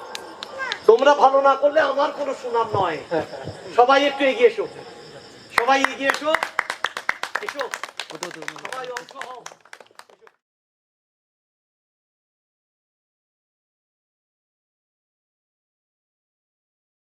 তোমরা ভালো না করলে আমার কোনো সুনাম নয়। সবাই একটু এগিয়ে এসো, সবাই এগিয়ে এসো, এসো, সবাই অংশ হও।